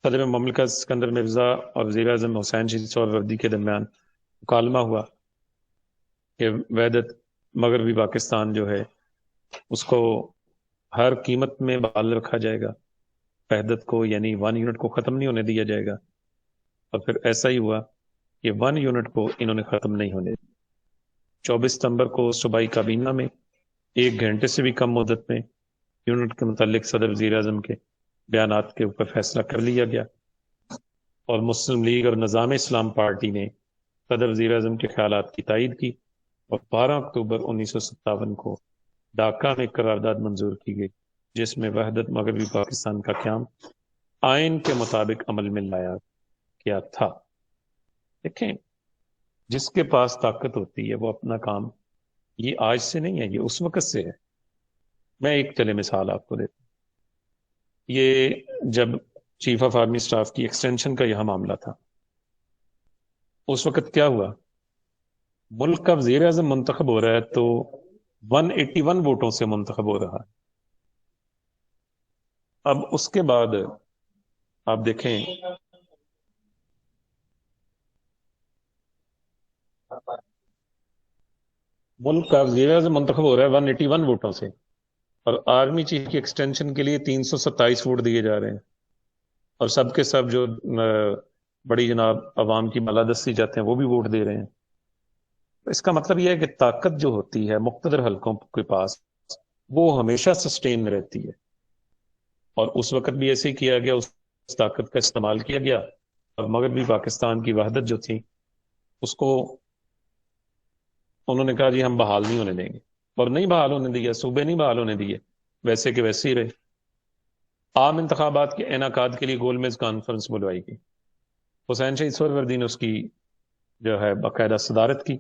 صدر مملکت سکندر مرزا اور وزیر اعظم حسین شہید سہروردی کے درمیان مکالمہ ہوا کہ وحدت مغربی پاکستان جو ہے اس کو ہر قیمت میں بحال رکھا جائے گا، وحدت کو یعنی 1 یونٹ کو ختم نہیں ہونے دیا جائے گا۔ اور پھر ایسا ہی ہوا کہ 1 یونٹ کو انہوں نے ختم نہیں ہونے دیا۔ 24 ستمبر کو صوبائی کابینہ میں 1 گھنٹے سے بھی کم مدت میں یونٹ کے متعلق صدر وزیر اعظم کے بیانات کے اوپر فیصلہ کر لیا گیا، اور مسلم لیگ اور نظام اسلام پارٹی نے صدر وزیر اعظم کے خیالات کی تائید کی، اور 12 اکتوبر 1957 کو ڈھاکہ میں قرارداد منظور کی گئی، جس میں وحدت مغربی پاکستان کا قیام آئین کے مطابق عمل میں لایا گیا تھا۔ دیکھیں، جس کے پاس طاقت ہوتی ہے وہ اپنا کام، یہ آج سے نہیں ہے، یہ اس وقت سے ہے۔ میں ایک چلے مثال آپ کو دیتا ہوں۔ یہ جب چیف آف آرمی سٹاف کی ایکسٹینشن کا یہاں معاملہ تھا، اس وقت کیا ہوا؟ ملک کا وزیر اعظم منتخب ہو رہا ہے تو 181 ووٹوں سے منتخب ہو رہا ہے۔ اب اس کے بعد آپ دیکھیں ملک کا وزیر اعظم منتخب ہو رہا ہے 181 ووٹوں سے، اور آرمی چیف کی ایکسٹینشن کے لیے 327 ووٹ دیے جا رہے ہیں، اور سب کے سب جو بڑی جناب عوام کی بالادستی چاہتے ہیں وہ بھی ووٹ دے رہے ہیں۔ اس کا مطلب یہ ہے کہ طاقت جو ہوتی ہے مقتدر حلقوں کے پاس، وہ ہمیشہ سسٹین میں رہتی ہے، اور اس وقت بھی ایسے ہی کیا گیا، اس طاقت کا استعمال کیا گیا، اور مغربی پاکستان کی وحدت جو تھی اس کو انہوں نے کہا جی ہم بحال نہیں ہونے دیں گے، اور نہیں بحال ہونے دیا، صوبے نہیں بحال ہونے دیے، ویسے کہ ویسے ہی رہے۔ عام انتخابات کے انعقاد کے لیے گول میز کانفرنس بلوائی گئی۔ حسین شہید سہروردی نے اس کی جو ہے باقاعدہ صدارت کی،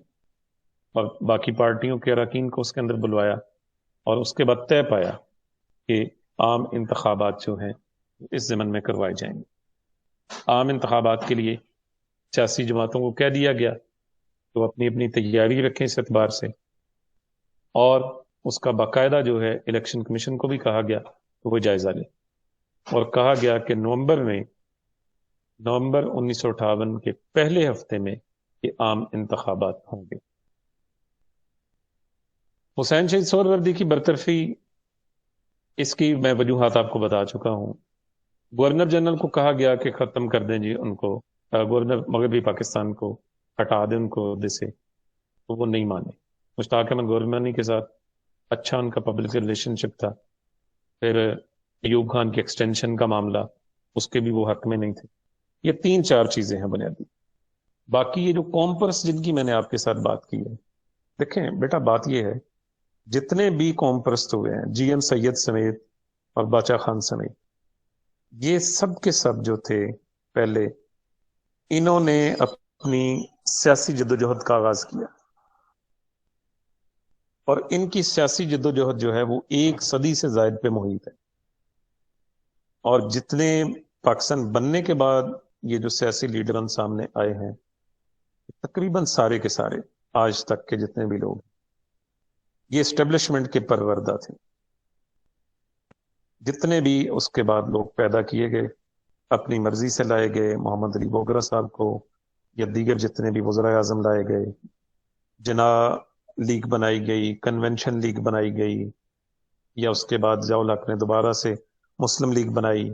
اور باقی پارٹیوں کے اراکین کو اس کے اندر بلوایا، اور اس کے بعد طے پایا کہ عام انتخابات جو ہیں اس ضمن میں کروائے جائیں گے۔ عام انتخابات کے لیے سیاسی جماعتوں کو کہہ دیا گیا تو اپنی اپنی تیاری رکھیں اس اعتبار سے، اور اس کا باقاعدہ جو ہے الیکشن کمیشن کو بھی کہا گیا تو وہ جائزہ لے، اور کہا گیا کہ نومبر 1958 کے پہلے ہفتے میں یہ عام انتخابات ہوں گے۔ حسین شہید سہروردی کی برطرفی، اس کی میں وجوہات آپ کو بتا چکا ہوں۔ گورنر جنرل کو کہا گیا کہ ختم کر دیں جی ان کو، گورنر مغربی پاکستان کو ہٹا دیں ان کو عہدے سے، تو وہ نہیں مانے۔ مشتاق احمد گورنمنٹ کے ساتھ اچھا ان کا پبلک ریلیشن شپ تھا، پھر ایوب خان کی ایکسٹینشن کا معاملہ، اس کے بھی وہ حق میں نہیں تھے۔ یہ 3-4 چیزیں ہیں بنیادی۔ باقی یہ جو کامپرس جن کی میں نے آپ کے ساتھ بات کی ہے، دیکھیں بیٹا بات یہ ہے، جتنے بھی کامپرست ہوئے ہیں، جی ایم سید سمیت اور باچا خان سمیت، یہ سب کے سب جو تھے پہلے، انہوں نے اپنی سیاسی جدوجہد کا آغاز کیا، اور ان کی سیاسی جدوجہد جو ہے وہ 1 صدی سے زائد پہ محیط ہے۔ اور جتنے پاکستان بننے کے بعد یہ جو سیاسی لیڈران سامنے آئے ہیں، تقریباً سارے کے سارے آج تک کے جتنے بھی لوگ، یہ اسٹیبلشمنٹ کے پروردہ تھے۔ جتنے بھی اس کے بعد لوگ پیدا کیے گئے، اپنی مرضی سے لائے گئے، محمد علی بوگرا صاحب کو یا دیگر جتنے بھی وزراء اعظم لائے گئے، جنا لیگ بنائی گئی، کنونشن لیگ بنائی گئی، یا اس کے بعد ضیاء الحق نے دوبارہ سے مسلم لیگ بنائی،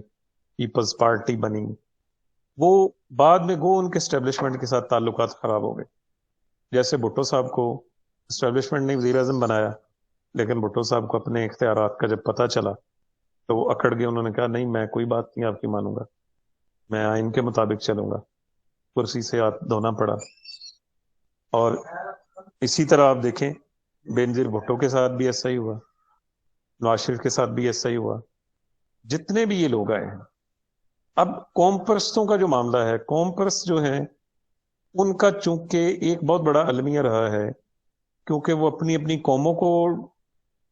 پیپلز پارٹی بنی، وہ بعد میں ان کے اسٹیبلشمنٹ کے ساتھ تعلقات خراب ہو گئے۔ جیسے بھٹو صاحب کو اسٹیبلشمنٹ نے وزیر اعظم بنایا، لیکن بھٹو صاحب کو اپنے اختیارات کا جب پتہ چلا تو وہ اکڑ گئے، انہوں نے کہا نہیں میں کوئی بات نہیں آپ کی مانوں گا، میں آئین کے مطابق چلوں گا، کرسی سے ہاتھ دھونا پڑا۔ اور اسی طرح آپ دیکھیں بینظیر بھٹو کے ساتھ بھی ایسا ہی ہوا، نواز شریف کے ساتھ بھی ایسا ہی ہوا، جتنے بھی یہ لوگ آئے ہیں۔ اب کامپرستوں کا جو معاملہ ہے، کامپرس جو ہیں ان کا چونکہ ایک بہت بڑا المیہ رہا ہے، کیونکہ وہ اپنی اپنی قوموں کو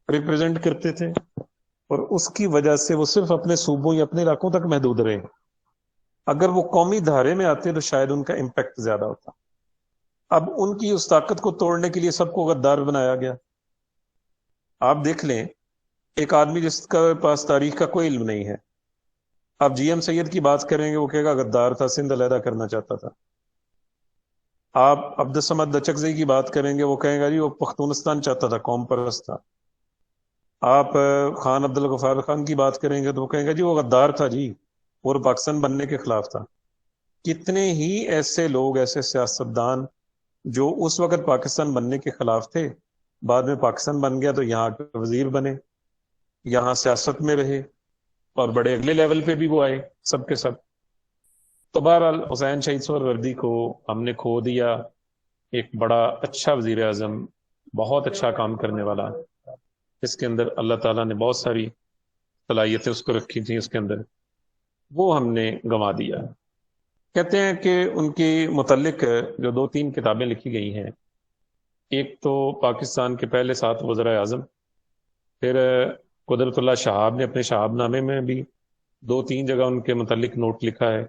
ریپرزینٹ کرتے تھے، اور اس کی وجہ سے وہ صرف اپنے صوبوں یا اپنے علاقوں تک محدود رہے۔ اگر وہ قومی دھارے میں آتے تو شاید ان کا امپیکٹ زیادہ ہوتا۔ اب ان کی اس طاقت کو توڑنے کے لیے سب کو غدار بنایا گیا. آپ دیکھ لیں ایک آدمی جس کا پاس تاریخ کا کوئی علم نہیں ہے، آپ جی ایم سید کی بات کریں گے وہ کہے گا غدار تھا، سندھ علیحدہ کرنا چاہتا تھا. آپ عبد الصمد دچکزئی کی بات کریں گے وہ کہیں گا جی وہ پختونستان چاہتا تھا، قوم پرست تھا. آپ خان عبد الغفار خان کی بات کریں گے تو وہ کہیں گا جی وہ غدار تھا جی، وہ پاکستان بننے کے خلاف تھا. کتنے ہی ایسے لوگ، ایسے سیاستدان جو اس وقت پاکستان بننے کے خلاف تھے، بعد میں پاکستان بن گیا تو یہاں کے وزیر بنے، یہاں سیاست میں رہے، اور بڑے اگلے لیول پہ بھی وہ آئے سب کے سب. تو بہرحال حسین شہید سہروردی کو ہم نے کھو دیا، ایک بڑا اچھا وزیر اعظم، بہت اچھا کام کرنے والا، اس کے اندر اللہ تعالیٰ نے بہت ساری صلاحیتیں اس کو رکھی تھیں اس کے اندر، وہ ہم نے گنوا دیا. کہتے ہیں کہ ان کے متعلق جو 2-3 کتابیں لکھی گئی ہیں، ایک تو پاکستان کے پہلے 7 وزراء اعظم، پھر قدرت اللہ شہاب نے اپنے شہاب نامے میں بھی 2-3 جگہ ان کے متعلق نوٹ لکھا ہے،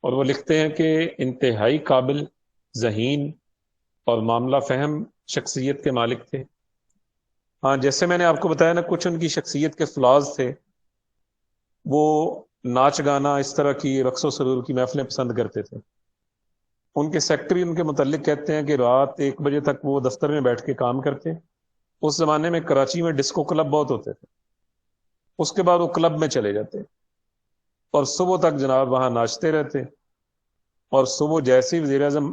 اور وہ لکھتے ہیں کہ انتہائی قابل، ذہین اور معاملہ فہم شخصیت کے مالک تھے. ہاں جیسے میں نے آپ کو بتایا نا، کچھ ان کی شخصیت کے فلاز تھے. وہ ناچ گانا، اس طرح کی رقص و سرور کی محفلیں پسند کرتے تھے. ان کے سیکٹری ان کے متعلق کہتے ہیں کہ رات 1 بجے تک وہ دفتر میں بیٹھ کے کام کرتے. اس زمانے میں کراچی میں ڈسکو کلب بہت ہوتے تھے، اس کے بعد وہ کلب میں چلے جاتے اور صبح تک جناب وہاں ناچتے رہتے، اور صبح جیسے ہی وزیر اعظم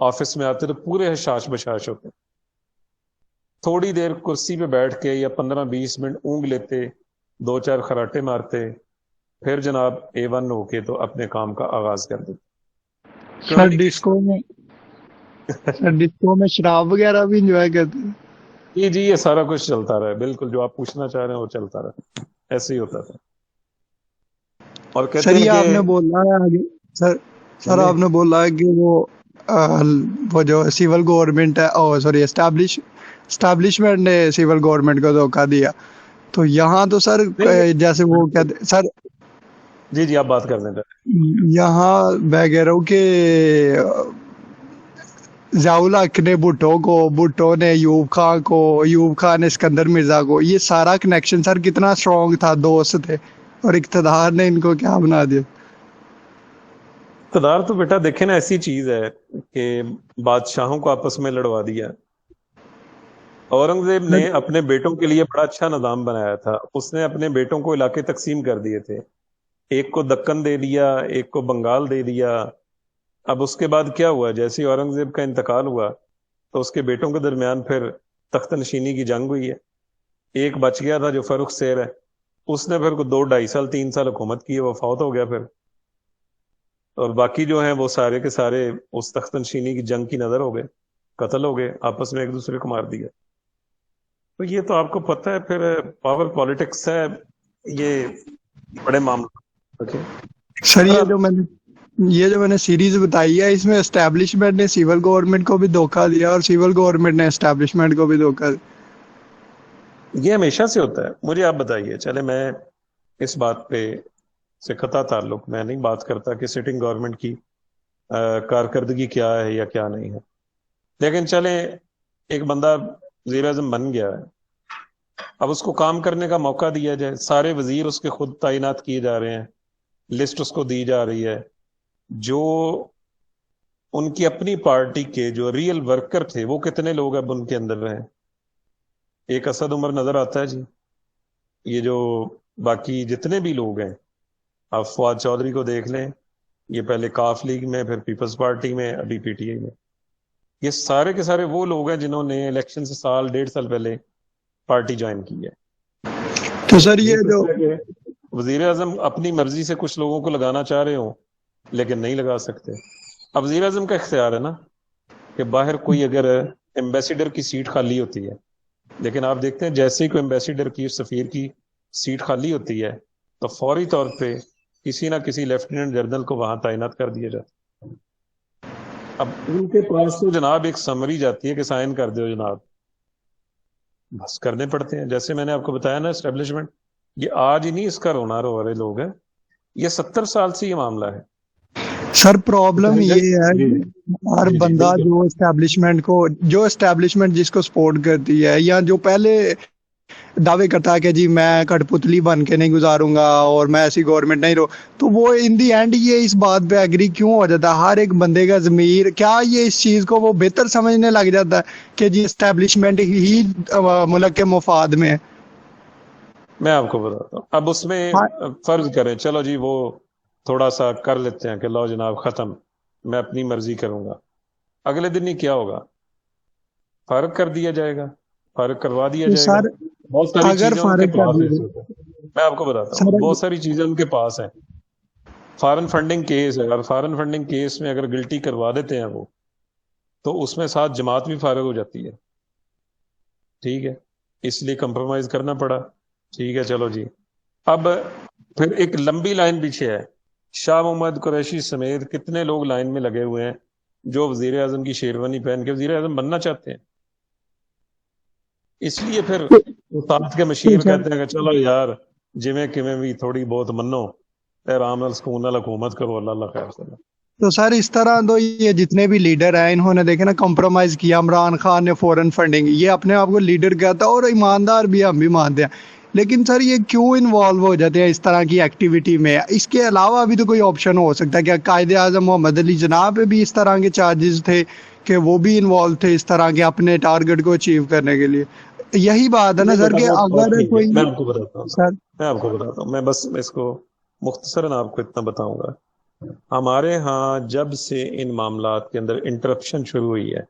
آفس میں آتے تو پورے حشاش بشاش ہوتے. تھوڑی دیر کرسی پہ بیٹھ کے یا 15-20 منٹ اونگ لیتے، 2-4 خراٹے مارتے، پھر جناب A1 ہو کے تو اپنے کام کا آغاز کر دیتے. سر ڈسکو میں شراب وغیرہ بھی انجوائے کرتے ہیں؟ جی یہ سارا کچھ چلتا رہا ہے، بالکل جو آپ پوچھنا چاہ رہے ہیں وہ چلتا رہا، ایسے ہی ہوتا تھا. اور کہتے سر ہیں یہ کہ آپ نے بولا ہے آگے، سر آپ نے بولا ہے کہ وہ جو سول گورنمنٹ ہے، سوری اسٹیبلشمنٹ نے سول گورنمنٹ کو دھوکہ دیا، تو یہاں تو سر جیسے وہ کہتے سر جی آپ بات کر لیں. یہاں میں کہہ رہا ہوں کہ ضیاء الحق نے بھٹو نے ایوب خان کو، ایوب خان نے اسکندر مرزا کو، یہ سارا کنیکشن سر کتنا اسٹرانگ تھا، دوست تھے، اور اقتدار نے ان کو کیا بنا دیا. اقتدار تو بیٹا دیکھیں نا ایسی چیز ہے کہ بادشاہوں کو آپس میں لڑوا دیا. اورنگزیب نے اپنے بیٹوں کے لیے بڑا اچھا نظام بنایا تھا. اس نے اپنے بیٹوں کو علاقے تقسیم کر دیے تھے، ایک کو دکن دے دیا، ایک کو بنگال دے دیا. اب اس کے بعد کیا ہوا، جیسے اورنگزیب کا انتقال ہوا تو اس کے بیٹوں کے درمیان پھر تخت نشینی کی جنگ ہوئی ہے. ایک بچ گیا تھا جو فروخ سیر ہے، اس نے پھر 2-2.5 سال 3 سال حکومت کی ہے، وہ فوت ہو گیا پھر. اور باقی جو ہیں وہ سارے کے سارے اس تخت نشینی کی جنگ کی نظر ہو گئے، قتل ہو گئے، آپس میں ایک دوسرے کو مار دیا. تو یہ تو آپ کو پتہ ہے پھر پاور پالیٹکس ہے، یہ بڑے معاملے. سر یہ جو میں نے سیریز بتائی ہے، اس میں اسٹیبلشمنٹ نے سول گورنمنٹ کو بھی دھوکہ دیا اور سول گورنمنٹ نے اسٹیبلشمنٹ کو بھی دھوکہ دیا. یہ ہمیشہ سے ہوتا ہے. مجھے آپ بتائیے، چلے میں اس بات پہ سے قطع تعلق میں نہیں بات کرتا کہ سٹنگ گورنمنٹ کی کارکردگی کیا ہے یا کیا نہیں ہے، لیکن چلیں ایک بندہ وزیر اعظم بن گیا ہے، اب اس کو کام کرنے کا موقع دیا جائے. سارے وزیر اس کے خود تعینات کیے جا رہے ہیں، لسٹ اس کو دی جا رہی ہے. جو ان کی اپنی پارٹی کے جو ریئل ورکر تھے وہ کتنے لوگ اب ان کے اندر رہے. ایک اسد عمر نظر آتا ہے جی، یہ جو باقی جتنے بھی لوگ ہیں، آپ فواد چودھری کو دیکھ لیں، یہ پہلے کاف لیگ میں، پھر پیپلز پارٹی میں، ابھی پی ٹی آئی میں. یہ سارے کے سارے وہ لوگ ہیں جنہوں نے الیکشن سے 1.5 سال پہلے پارٹی جوائن کی ہے. تو سر یہ جو وزیر اعظم اپنی مرضی سے کچھ لوگوں کو لگانا چاہ رہے ہوں لیکن نہیں لگا سکتے. اب وزیر اعظم کا اختیار ہے نا کہ باہر کوئی اگر ایمبیسیڈر کی سیٹ خالی ہوتی ہے، لیکن آپ دیکھتے ہیں جیسے ہی کوئی ایمبیسیڈر کی، سفیر کی سیٹ خالی ہوتی ہے تو فوری طور پہ کسی نہ کسی لیفٹیننٹ جنرل کو وہاں تعینات کر دیا جاتا ہے. اب ان کے پاس تو جناب ایک سمری جاتی ہے کہ سائن کر دو جناب، بس کرنے پڑتے ہیں. جیسے میں نے آپ کو بتایا نا اسٹیبلشمنٹ، یہ آج ہی نہیں اس کا رو رہے لوگ ہیں، یہ 70 سال سے یہ معاملہ ہے. سر پرابلم یہ ہے جی کہ ہر جی جی بندہ بالکل جو اسٹیبلشمنٹ جس کو سپورٹ کرتی ہے یا جو پہلے دعوے کرتا ہے کہ جی میں کٹ پتلی بن کے نہیں گزاروں گا اور میں ایسی گورنمنٹ نہیں تو وہ ان دی اینڈ یہ اس بات پہ ایگری کیوں ہو جاتا ہے؟ ہر ایک بندے کا ضمیر کیا یہ اس چیز کو وہ بہتر سمجھنے لگ جاتا ہے کہ جی اسٹیبلشمنٹ ہی ملک کے مفاد میں ہے؟ میں آپ کو بتاتا ہوں. اب اس میں ہاں فرض کریں چلو جی وہ تھوڑا سا کر لیتے ہیں کہ لو جناب ختم، میں اپنی مرضی کروں گا. اگلے دن ہی کیا ہوگا؟ فارغ کر دیا جائے گا، فارغ کروا دیا تو جائے گا. سر بہت ساری اگر چیزیں ان کے فارغ کر پاس ہیں اس دیتے وقت. میں آپ کو بتاتا ہوں سر بہت ساری چیزیں ان کے پاس ہیں. فارن فنڈنگ کیس ہے، اور فارن فنڈنگ کیس میں اگر گلٹی کروا دیتے ہیں وہ، تو اس میں ساتھ جماعت بھی فارغ ہو جاتی ہے. ٹھیک ہے، اس لیے کمپرومائز کرنا پڑا. ٹھیک ہے چلو جی. اب پھر ایک لمبی لائن پیچھے ہے. شاہ محمد قریشی سمیت کتنے لوگ لائن میں لگے ہوئے ہیں جو وزیر اعظم کی شیروانی پہن کے وزیر اعظم بننا چاہتے ہیں. اس لیے پھر استاد کے تو مشیر سر کہتے ہیں کہ چلو یار جویں کیویں بھی تھوڑی بہت منو، آرام نال سکون نال حکومت کرو، اللہ اللہ خیر سے. تو سر اس طرح تو یہ جتنے بھی لیڈر ہیں انہوں نے دیکھے نا کمپرومائز کیا. عمران خان نے فورن فنڈنگ، یہ اپنے آپ کو لیڈر کہتا ہے اور ایماندار بھی ہم بھی مانتے ہیں، لیکن سر یہ کیوں انوالو ہو جاتے ہیں اس طرح کی ایکٹیویٹی میں؟ اس کے علاوہ بھی تو کوئی آپشن ہو سکتا ہے. کیا قائد اعظم محمد علی جناح پہ بھی اس طرح کے چارجز تھے کہ وہ بھی انوالو تھے اس طرح کے اپنے ٹارگٹ کو اچیو کرنے کے لیے؟ یہی بات ہے نا نہیں سر بیٹا کہ وہ بات اگر نہیں ہے. کوئی میں آپ کو بتاتا ہوں سر میں بس اس کو مختصراً آپ کو اتنا بتاؤں گا. ہمارے ہاں جب سے ان معاملات کے اندر انٹرپشن شروع ہوئی ہے،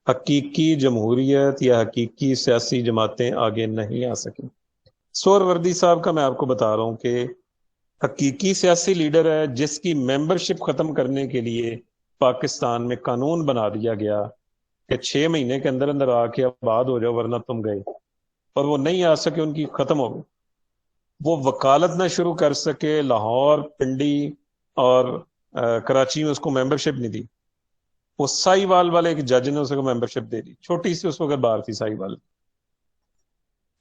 حقیقی جمہوریت یا حقیقی سیاسی جماعتیں آگے نہیں آ سکیں. سور وردی صاحب کا میں آپ کو بتا رہا ہوں کہ حقیقی سیاسی لیڈر ہے جس کی ممبرشپ ختم کرنے کے لیے پاکستان میں قانون بنا دیا گیا کہ 6 مہینے کے اندر اندر آ کے آباد ہو جاؤ ورنہ تم گئے، اور وہ نہیں آ سکے، ان کی ختم ہو گئی. وہ وکالت نہ شروع کر سکے، لاہور، پنڈی اور کراچی میں اس کو ممبرشپ نہیں دی. وہ سائی والے ایک جج نے اس کو ممبرشپ دے دی، چھوٹی سی اس وقت بار تھی سائی وال.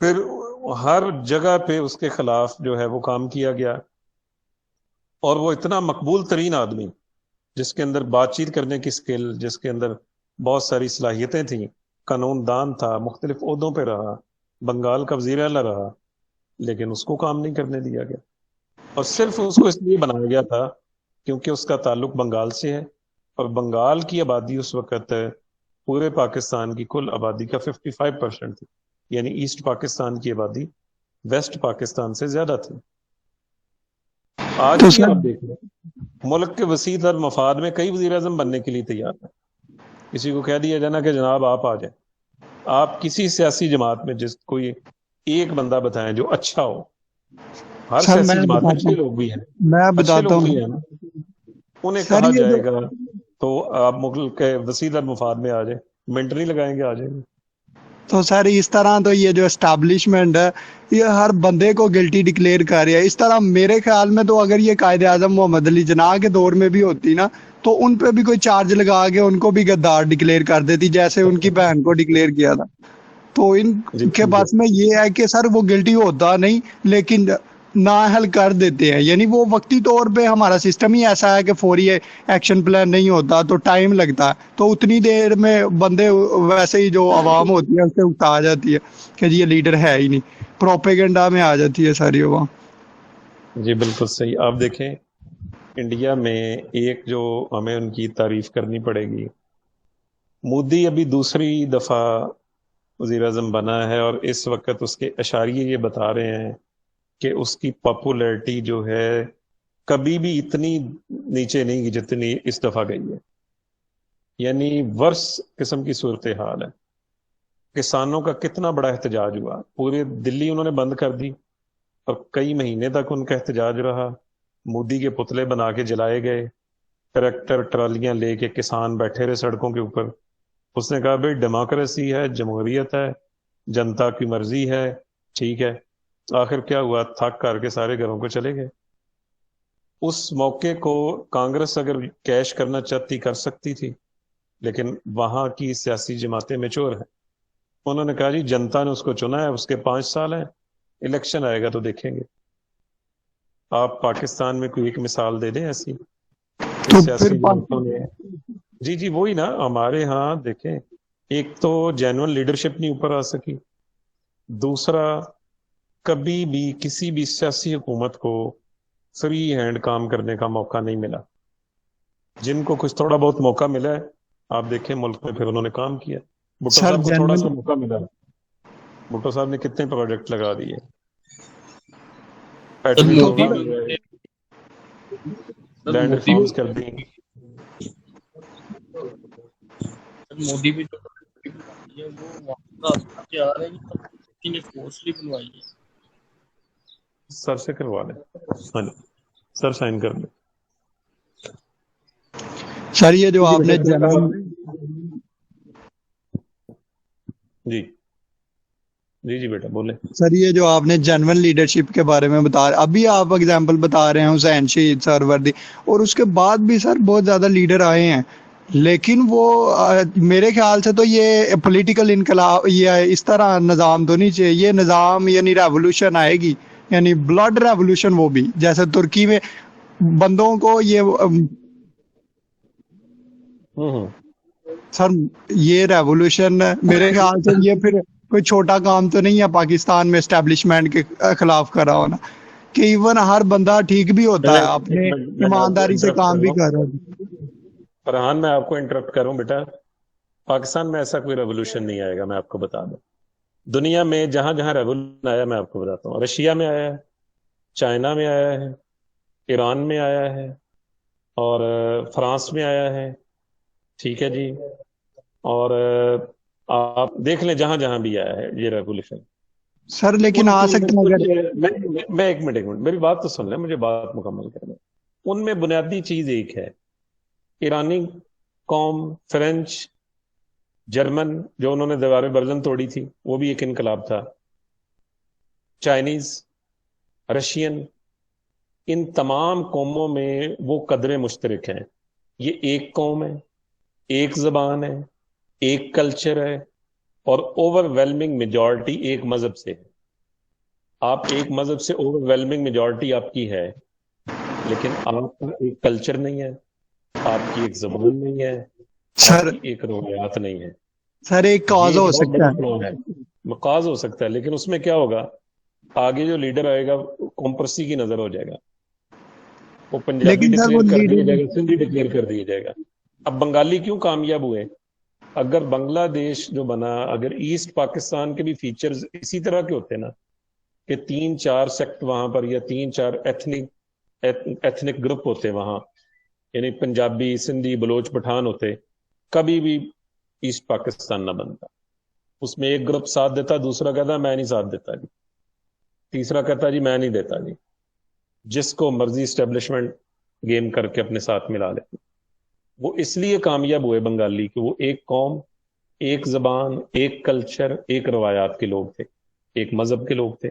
پھر ہر جگہ پہ اس کے خلاف جو ہے وہ کام کیا گیا، اور وہ اتنا مقبول ترین آدمی جس کے اندر بات چیت کرنے کی سکل، جس کے اندر بہت ساری صلاحیتیں تھیں، قانون دان تھا، مختلف عہدوں پہ رہا، بنگال کا وزیر اعلیٰ رہا، لیکن اس کو کام نہیں کرنے دیا گیا. اور صرف اس کو اس لیے بنایا گیا تھا کیونکہ اس کا تعلق بنگال سے ہے، اور بنگال کی آبادی اس وقت پورے پاکستان کی کل آبادی کا 55% تھی. یعنی ایسٹ پاکستان کی آبادی ویسٹ پاکستان سے زیادہ تھی. آج تو بھی سر آپ دیکھ لیں ملک کے وسیع تر مفاد میں کئی وزیر اعظم بننے کے لیے تیار ہیں. کسی کو کہہ دیا جانا کہ جناب آپ آ جائیں. آپ کسی سیاسی جماعت میں جس کوئی ایک بندہ بتائیں جو اچھا ہو. ہر سر سیاسی جماعت میں اچھے لوگ بھی ہیں، اچھے لوگ بھی ہیں نا، انہیں سر کہا یہ جائے جو گا تو آپ ملک کے وسیع تر مفاد میں آ جائیں. منٹ نہیں لگائیں گے، آ جائیں گے. تو سر اس طرح تو یہ جو اسٹیبلشمنٹ ہے یہ ہر بندے کو گلٹی ڈکلیئر کر رہی ہے. اس طرح میرے خیال میں تو اگر یہ قائد اعظم محمد علی جناح کے دور میں بھی ہوتی نا تو ان پہ بھی کوئی چارج لگا کے ان کو بھی غدار ڈکلیئر کر دیتی جیسے ان کی بہن کو ڈکلیئر کیا تھا. تو ان جی کے ٹھیک ہے. پاس میں یہ ہے کہ سر وہ گلٹی ہوتا نہیں لیکن نااہل کر دیتے ہیں. یعنی وہ وقتی طور پہ ہمارا سسٹم ہی ایسا ہے کہ فوری ایکشن پلان نہیں ہوتا تو ٹائم لگتا ہے. تو اتنی دیر میں بندے ویسے ہی جو عوام ہوتی ہے اس سے اکتا جاتی ہے کہ جی یہ لیڈر ہے ہی نہیں، پروپیگنڈا میں آ جاتی ہے ساری عوام. جی بالکل صحیح. آپ دیکھیں انڈیا میں ایک جو ہمیں ان کی تعریف کرنی پڑے گی، مودی ابھی دوسری دفعہ وزیر اعظم بنا ہے، اور اس وقت اس کے اشاریے یہ بتا رہے ہیں کہ اس کی پاپولیرٹی جو ہے کبھی بھی اتنی نیچے نہیں گئی جتنی اس دفعہ گئی ہے. یعنی ورس قسم کی صورتحال ہے. کسانوں کا کتنا بڑا احتجاج ہوا، پورے دلی انہوں نے بند کر دی، اور کئی مہینے تک ان کا احتجاج رہا. مودی کے پتلے بنا کے جلائے گئے، ٹریکٹر ٹرالیاں لے کے کسان بیٹھے رہے سڑکوں کے اوپر. اس نے کہا بھائی ڈیموکریسی ہے، جمہوریت ہے، جنتا کی مرضی ہے، ٹھیک ہے. آخر کیا ہوا؟ تھک کر کے سارے گھروں کو چلے گئے. اس موقع کو کانگریس اگر کیش کرنا چاہتی کر سکتی تھی، لیکن وہاں کی سیاسی جماعتیں میچور ہیں. انہوں نے کہا جی جنتا نے اس کو چنا ہے، اس کے 5 سال ہیں، الیکشن آئے گا تو دیکھیں گے. آپ پاکستان میں کوئی ایک مثال دے دیں ایسی. تو سیاسی پھر ملکوں نے جی وہی نا ہمارے ہاں دیکھیں، ایک تو جینون لیڈرشپ نہیں اوپر آ سکی، دوسرا کبھی بھی کسی بھی سیاسی حکومت کو فری ہینڈ کام کرنے کا موقع نہیں ملا. جن کو کچھ تھوڑا بہت موقع ملا ہے آپ دیکھیں ملک میں پھر انہوں نے کام کیا. بھٹو سر صاحب کو تھوڑا جنرل سا موقع ملا، بھٹو صاحب نے کتنے پروجیکٹ لگا دیے، ایٹمی تو پروگرام لگائے، لینڈ ریفارمز کر دی. مودی بھی جو ہے وہ وہاں کا تیار ہے کہ فورسلی بنوائی ہے. سر سے کروا لیں. ہاں جی سر سائن کر لیں. سر یہ جو جی آپ نے بیٹا کیا کہا جنرل آپ نے؟ جی بیٹا بولیں. سر یہ جو آپ نے جنرل لیڈرشپ کے بارے میں بتا رہے، ابھی آپ اگزامپل بتا رہے ہیں حسین شہید سہروردی، اور اس کے بعد بھی سر بہت زیادہ لیڈر آئے ہیں، لیکن وہ میرے خیال سے تو یہ پولیٹیکل انقلاب، یہ اس طرح نظام تو نہیں چاہیے. یہ نظام یعنی ریولوشن آئے گی، یعنی بلڈ ریولوشن، وہ بھی جیسے ترکی میں بندوں کو یہ سر یہ ریولوشن میرے خیال سے یہ پھر کوئی چھوٹا کام تو نہیں ہے پاکستان میں اسٹیبلشمنٹ کے خلاف کرا ہونا، کہ ایون ہر بندہ ٹھیک بھی ہوتا ہے، اپنے میں آپ کو ایمانداری سے انٹرپٹ کام کر بھی رہا کر رہا ہوں ہے. فرحان، میں آپ کو انٹرپٹ کروں بیٹا. پاکستان میں ایسا کوئی ریولوشن نہیں آئے گا، میں آپ کو بتا دوں. دنیا میں جہاں جہاں ریولوشن آیا میں آپ کو بتاتا ہوں. رشیا میں آیا ہے، چائنا میں آیا ہے، ایران میں آیا ہے، اور فرانس میں آیا ہے. ٹھیک ہے جی. اور آپ دیکھ لیں جہاں جہاں بھی آیا ہے یہ ریولوشن. سر لیکن ان آ کے سکتے ہیں اگر میں ایک منٹ میری بات تو سن لیں، مجھے بات مکمل کرنا. ان میں بنیادی چیز ایک ہے. ایرانی قوم، فرینچ، جرمن جو انہوں نے دیوار برلن توڑی تھی وہ بھی ایک انقلاب تھا، چائنیز، رشین، ان تمام قوموں میں وہ قدریں مشترک ہیں. یہ ایک قوم ہے، ایک زبان ہے، ایک کلچر ہے، اور اوور ویلمنگ میجورٹی ایک مذہب سے ہے. آپ ایک مذہب سے اوور ویلمنگ میجورٹی آپ کی ہے، لیکن آپ کا ایک کلچر نہیں ہے، آپ کی ایک زبان نہیں ہے، آپ سر کی ایک روایات نہیں ہے. سر ایک کاز یہ ہو بہت سکتا بڑا ہے. فلو ہے. مقاز ہو سکتا ہے، لیکن اس میں کیا ہوگا، آگے جو لیڈر آئے گا کمپرسی کی نظر ہو جائے گا. وہ پنجابی لیکن سر وہ ڈکلیئر کر دیا لیڈر جائے گا، سندھی ڈکلیئر کر دیا جائے گا. اب بنگالی کیوں کامیاب ہوئے؟ اگر بنگلہ دیش جو بنا، اگر ایسٹ پاکستان کے بھی فیچرز اسی طرح کے ہوتے نا، کہ 3-4 سیکٹ وہاں پر یا 3-4 ایتھنک گروپ ہوتے وہاں، یعنی پنجابی، سندھی، بلوچ، پٹھان ہوتے، کبھی بھی ایسٹ پاکستان نہ بنتا. اس میں ایک گروپ ساتھ دیتا، دوسرا کہتا میں نہیں ساتھ دیتا جی، تیسرا کہتا جی میں نہیں دیتا جی. جس کو مرضی اسٹیبلشمنٹ گیم کر کے اپنے ساتھ ملا لیتے. وہ اس لیے کامیاب ہوئے بنگالی کہ وہ ایک قوم، ایک زبان، ایک کلچر، ایک روایات کے لوگ تھے، ایک مذہب کے لوگ تھے.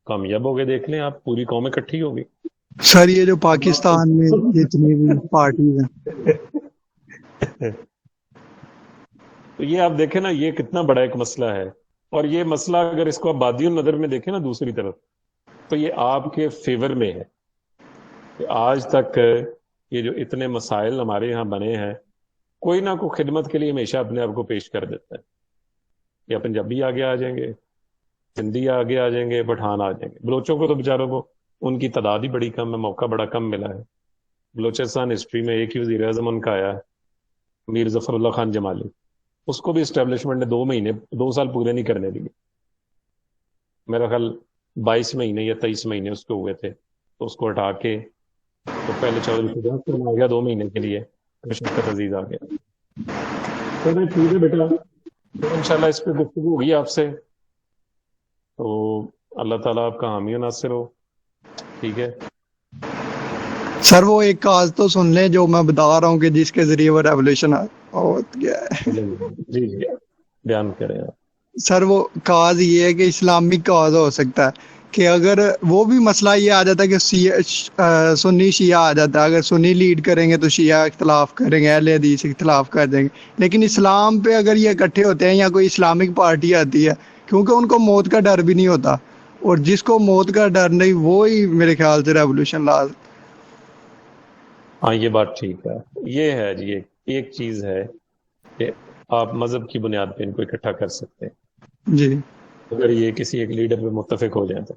کامیاب ہو گئے. دیکھ لیں آپ، پوری قوم اکٹھی ہو گئی. سر یہ جو پاکستان میں جتنی بھی پارٹیز ہیں، تو یہ آپ دیکھیں نا، یہ کتنا بڑا ایک مسئلہ ہے. اور یہ مسئلہ اگر اس کو آپ بادی النظر میں دیکھیں نا دوسری طرف، تو یہ آپ کے فیور میں ہے. کہ آج تک یہ جو اتنے مسائل ہمارے یہاں بنے ہیں، کوئی نہ کوئی خدمت کے لیے ہمیشہ اپنے آپ کو پیش کر دیتا ہے. یا پنجابی آگے آ جائیں گے، ہندی آگے آ جائیں گے، پٹھان آ جائیں گے. بلوچوں کو تو بیچاروں کو ان کی تعداد ہی بڑی کم ہے، موقع بڑا کم ملا ہے. بلوچستان ہسٹری میں ایک ہی وزیر اعظم ان کا آیا ہے، میر ظفر اللہ خان جمالی. اس کو بھی اسٹیبلشمنٹ نے 2 سال پورے نہیں کرنے دیے. میرا خیال 22 مہینے یا 23 مہینے اس کو ہوئے تھے. تو اس کو ہٹا کے تو پہلے چودھری شجاعت خان آ گیا 2 مہینے کے لیے، پھر شوکت عزیز آ گیا. چلیں ٹھیک ہے بیٹا، تو انشاءاللہ اس پہ گفتگو ہوگی آپ سے. تو اللہ تعالیٰ آپ کا حامی و ناصر ہو. ٹھیک ہے سر وہ ایک کاز تو سن لیں جو میں بتا رہا ہوں کہ جس کے ذریعے وہ ریولوشن ہو گیا ہے. جی بیان کریں آپ. سر وہ کاز یہ ہے کہ اسلامک کاز ہو سکتا ہے، کہ اگر وہ بھی مسئلہ یہ آ جاتا ہے کہ سنی شیعہ آ جاتا ہے، اگر سنی لیڈ کریں گے تو شیعہ اختلاف کریں گے، اہل حدیث اختلاف کر دیں گے. لیکن اسلام پہ اگر یہ اکٹھے ہوتے ہیں یا کوئی اسلامک پارٹی آتی ہے، کیونکہ ان کو موت کا ڈر بھی نہیں ہوتا، اور جس کو موت کا ڈر نہیں وہی میرے خیال سے ریولوشن لا. ہاں یہ بات ٹھیک ہے. یہ ہے جی ایک چیز ہے کہ آپ مذہب کی بنیاد پہ ان کو اکٹھا کر سکتے ہیں جی اگر یہ کسی ایک لیڈر پہ متفق ہو جائیں تو.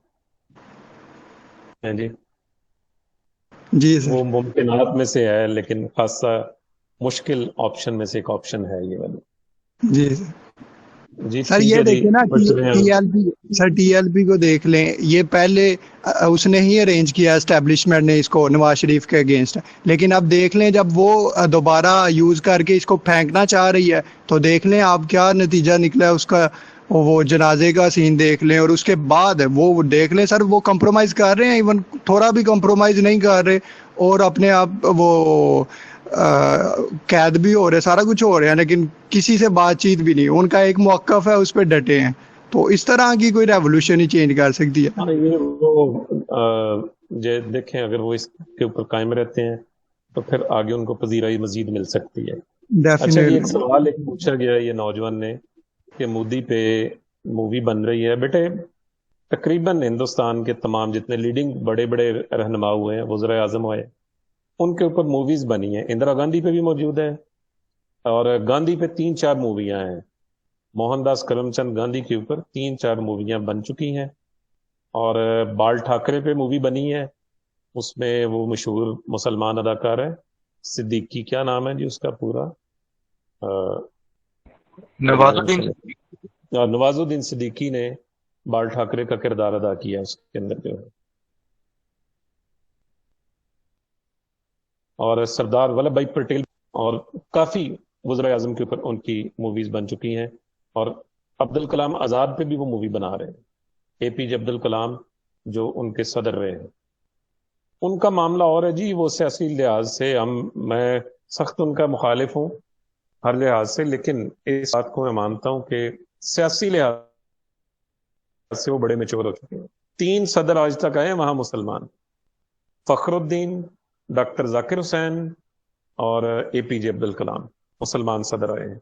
ہیں جی جی سر. وہ ممکنات میں سے ہے لیکن خاصا مشکل آپشن میں سے ایک آپشن ہے یہ والی. جی سر. جی سر ٹھیک یہ ہے جی دیکھیں نا بچ رہے ٹی ہیں. ایل پی، سر ٹی ایل پی کو دیکھ لیں، یہ پہلے اس نے ہی ارینج کیا اسٹیبلشمنٹ نے اس کو نواز شریف کے اگینسٹ، لیکن اب دیکھ لیں جب وہ دوبارہ یوز کر کے اس کو پھینکنا چاہ رہی ہے تو دیکھ لیں آپ کیا نتیجہ نکلا ہے اس کا. وہ جنازے کا سین دیکھ لیں، اور اس کے بعد وہ دیکھ لیں سر وہ کمپرومائز کر رہے ہیں، ایون تھوڑا بھی کمپرومائز نہیں کر رہے، اور اپنے آپ وہ قید بھی ہو رہے، سارا کچھ ہو رہا ہے، لیکن کسی سے بات چیت بھی نہیں، ان کا ایک موقف ہے اس پہ ڈٹے ہیں. تو اس طرح کی کوئی ریولیوشن ہی چینج کر سکتی ہے. ہاں یہ وہ دیکھیں اگر وہ اس کے اوپر قائم رہتے ہیں تو پھر آگے ان کو پذیرائی مزید مل سکتی ہے. اچھا جی ایک ڈیفینیٹلی. سوال ایک پوچھا گیا ہے یہ نوجوان نے کہ مودی پہ مووی بن رہی ہے. بیٹے تقریباً ہندوستان کے تمام جتنے لیڈنگ بڑے بڑے رہنما ہوئے ہیں، وزراء اعظم ہوئے، ان کے اوپر موویز بنی ہیں. اندرا گاندھی پہ بھی موجود ہے اور گاندھی پہ 3-4 موویاں ہیں. موہن داس کرم چند گاندھی کے اوپر 3-4 موویاں بن چکی ہیں. اور بال ٹھاکرے پہ مووی بنی ہے، اس میں وہ مشہور مسلمان اداکار ہے صدیقی، کیا نام ہے جی اس کا پورا؟ نواز الدین. نواز الدین صدیقی نے بال ٹھاکرے کا کردار ادا کیا اس کے اندر جو ہے. اور سردار ولبھ بھائی پٹیل اور کافی وزراء اعظم کے اوپر ان کی موویز بن چکی ہیں. اور عبد الکلام آزاد پہ بھی وہ مووی بنا رہے ہیں. اے پی جے عبد الکلام جو ان کے صدر رہے ہیں، ان کا معاملہ اور ہے جی. وہ سیاسی لحاظ سے میں سخت ان کا مخالف ہوں ہر لحاظ سے، لیکن اس بات کو میں مانتا ہوں کہ سیاسی لحاظ سے وہ بڑے میچور ہو چکے ہیں. 3 صدر آج تک آئے وہاں مسلمان، فخر الدین، ڈاکٹر ذاکر حسین اور اے پی جے عبد الکلام، مسلمان صدر آئے ہیں.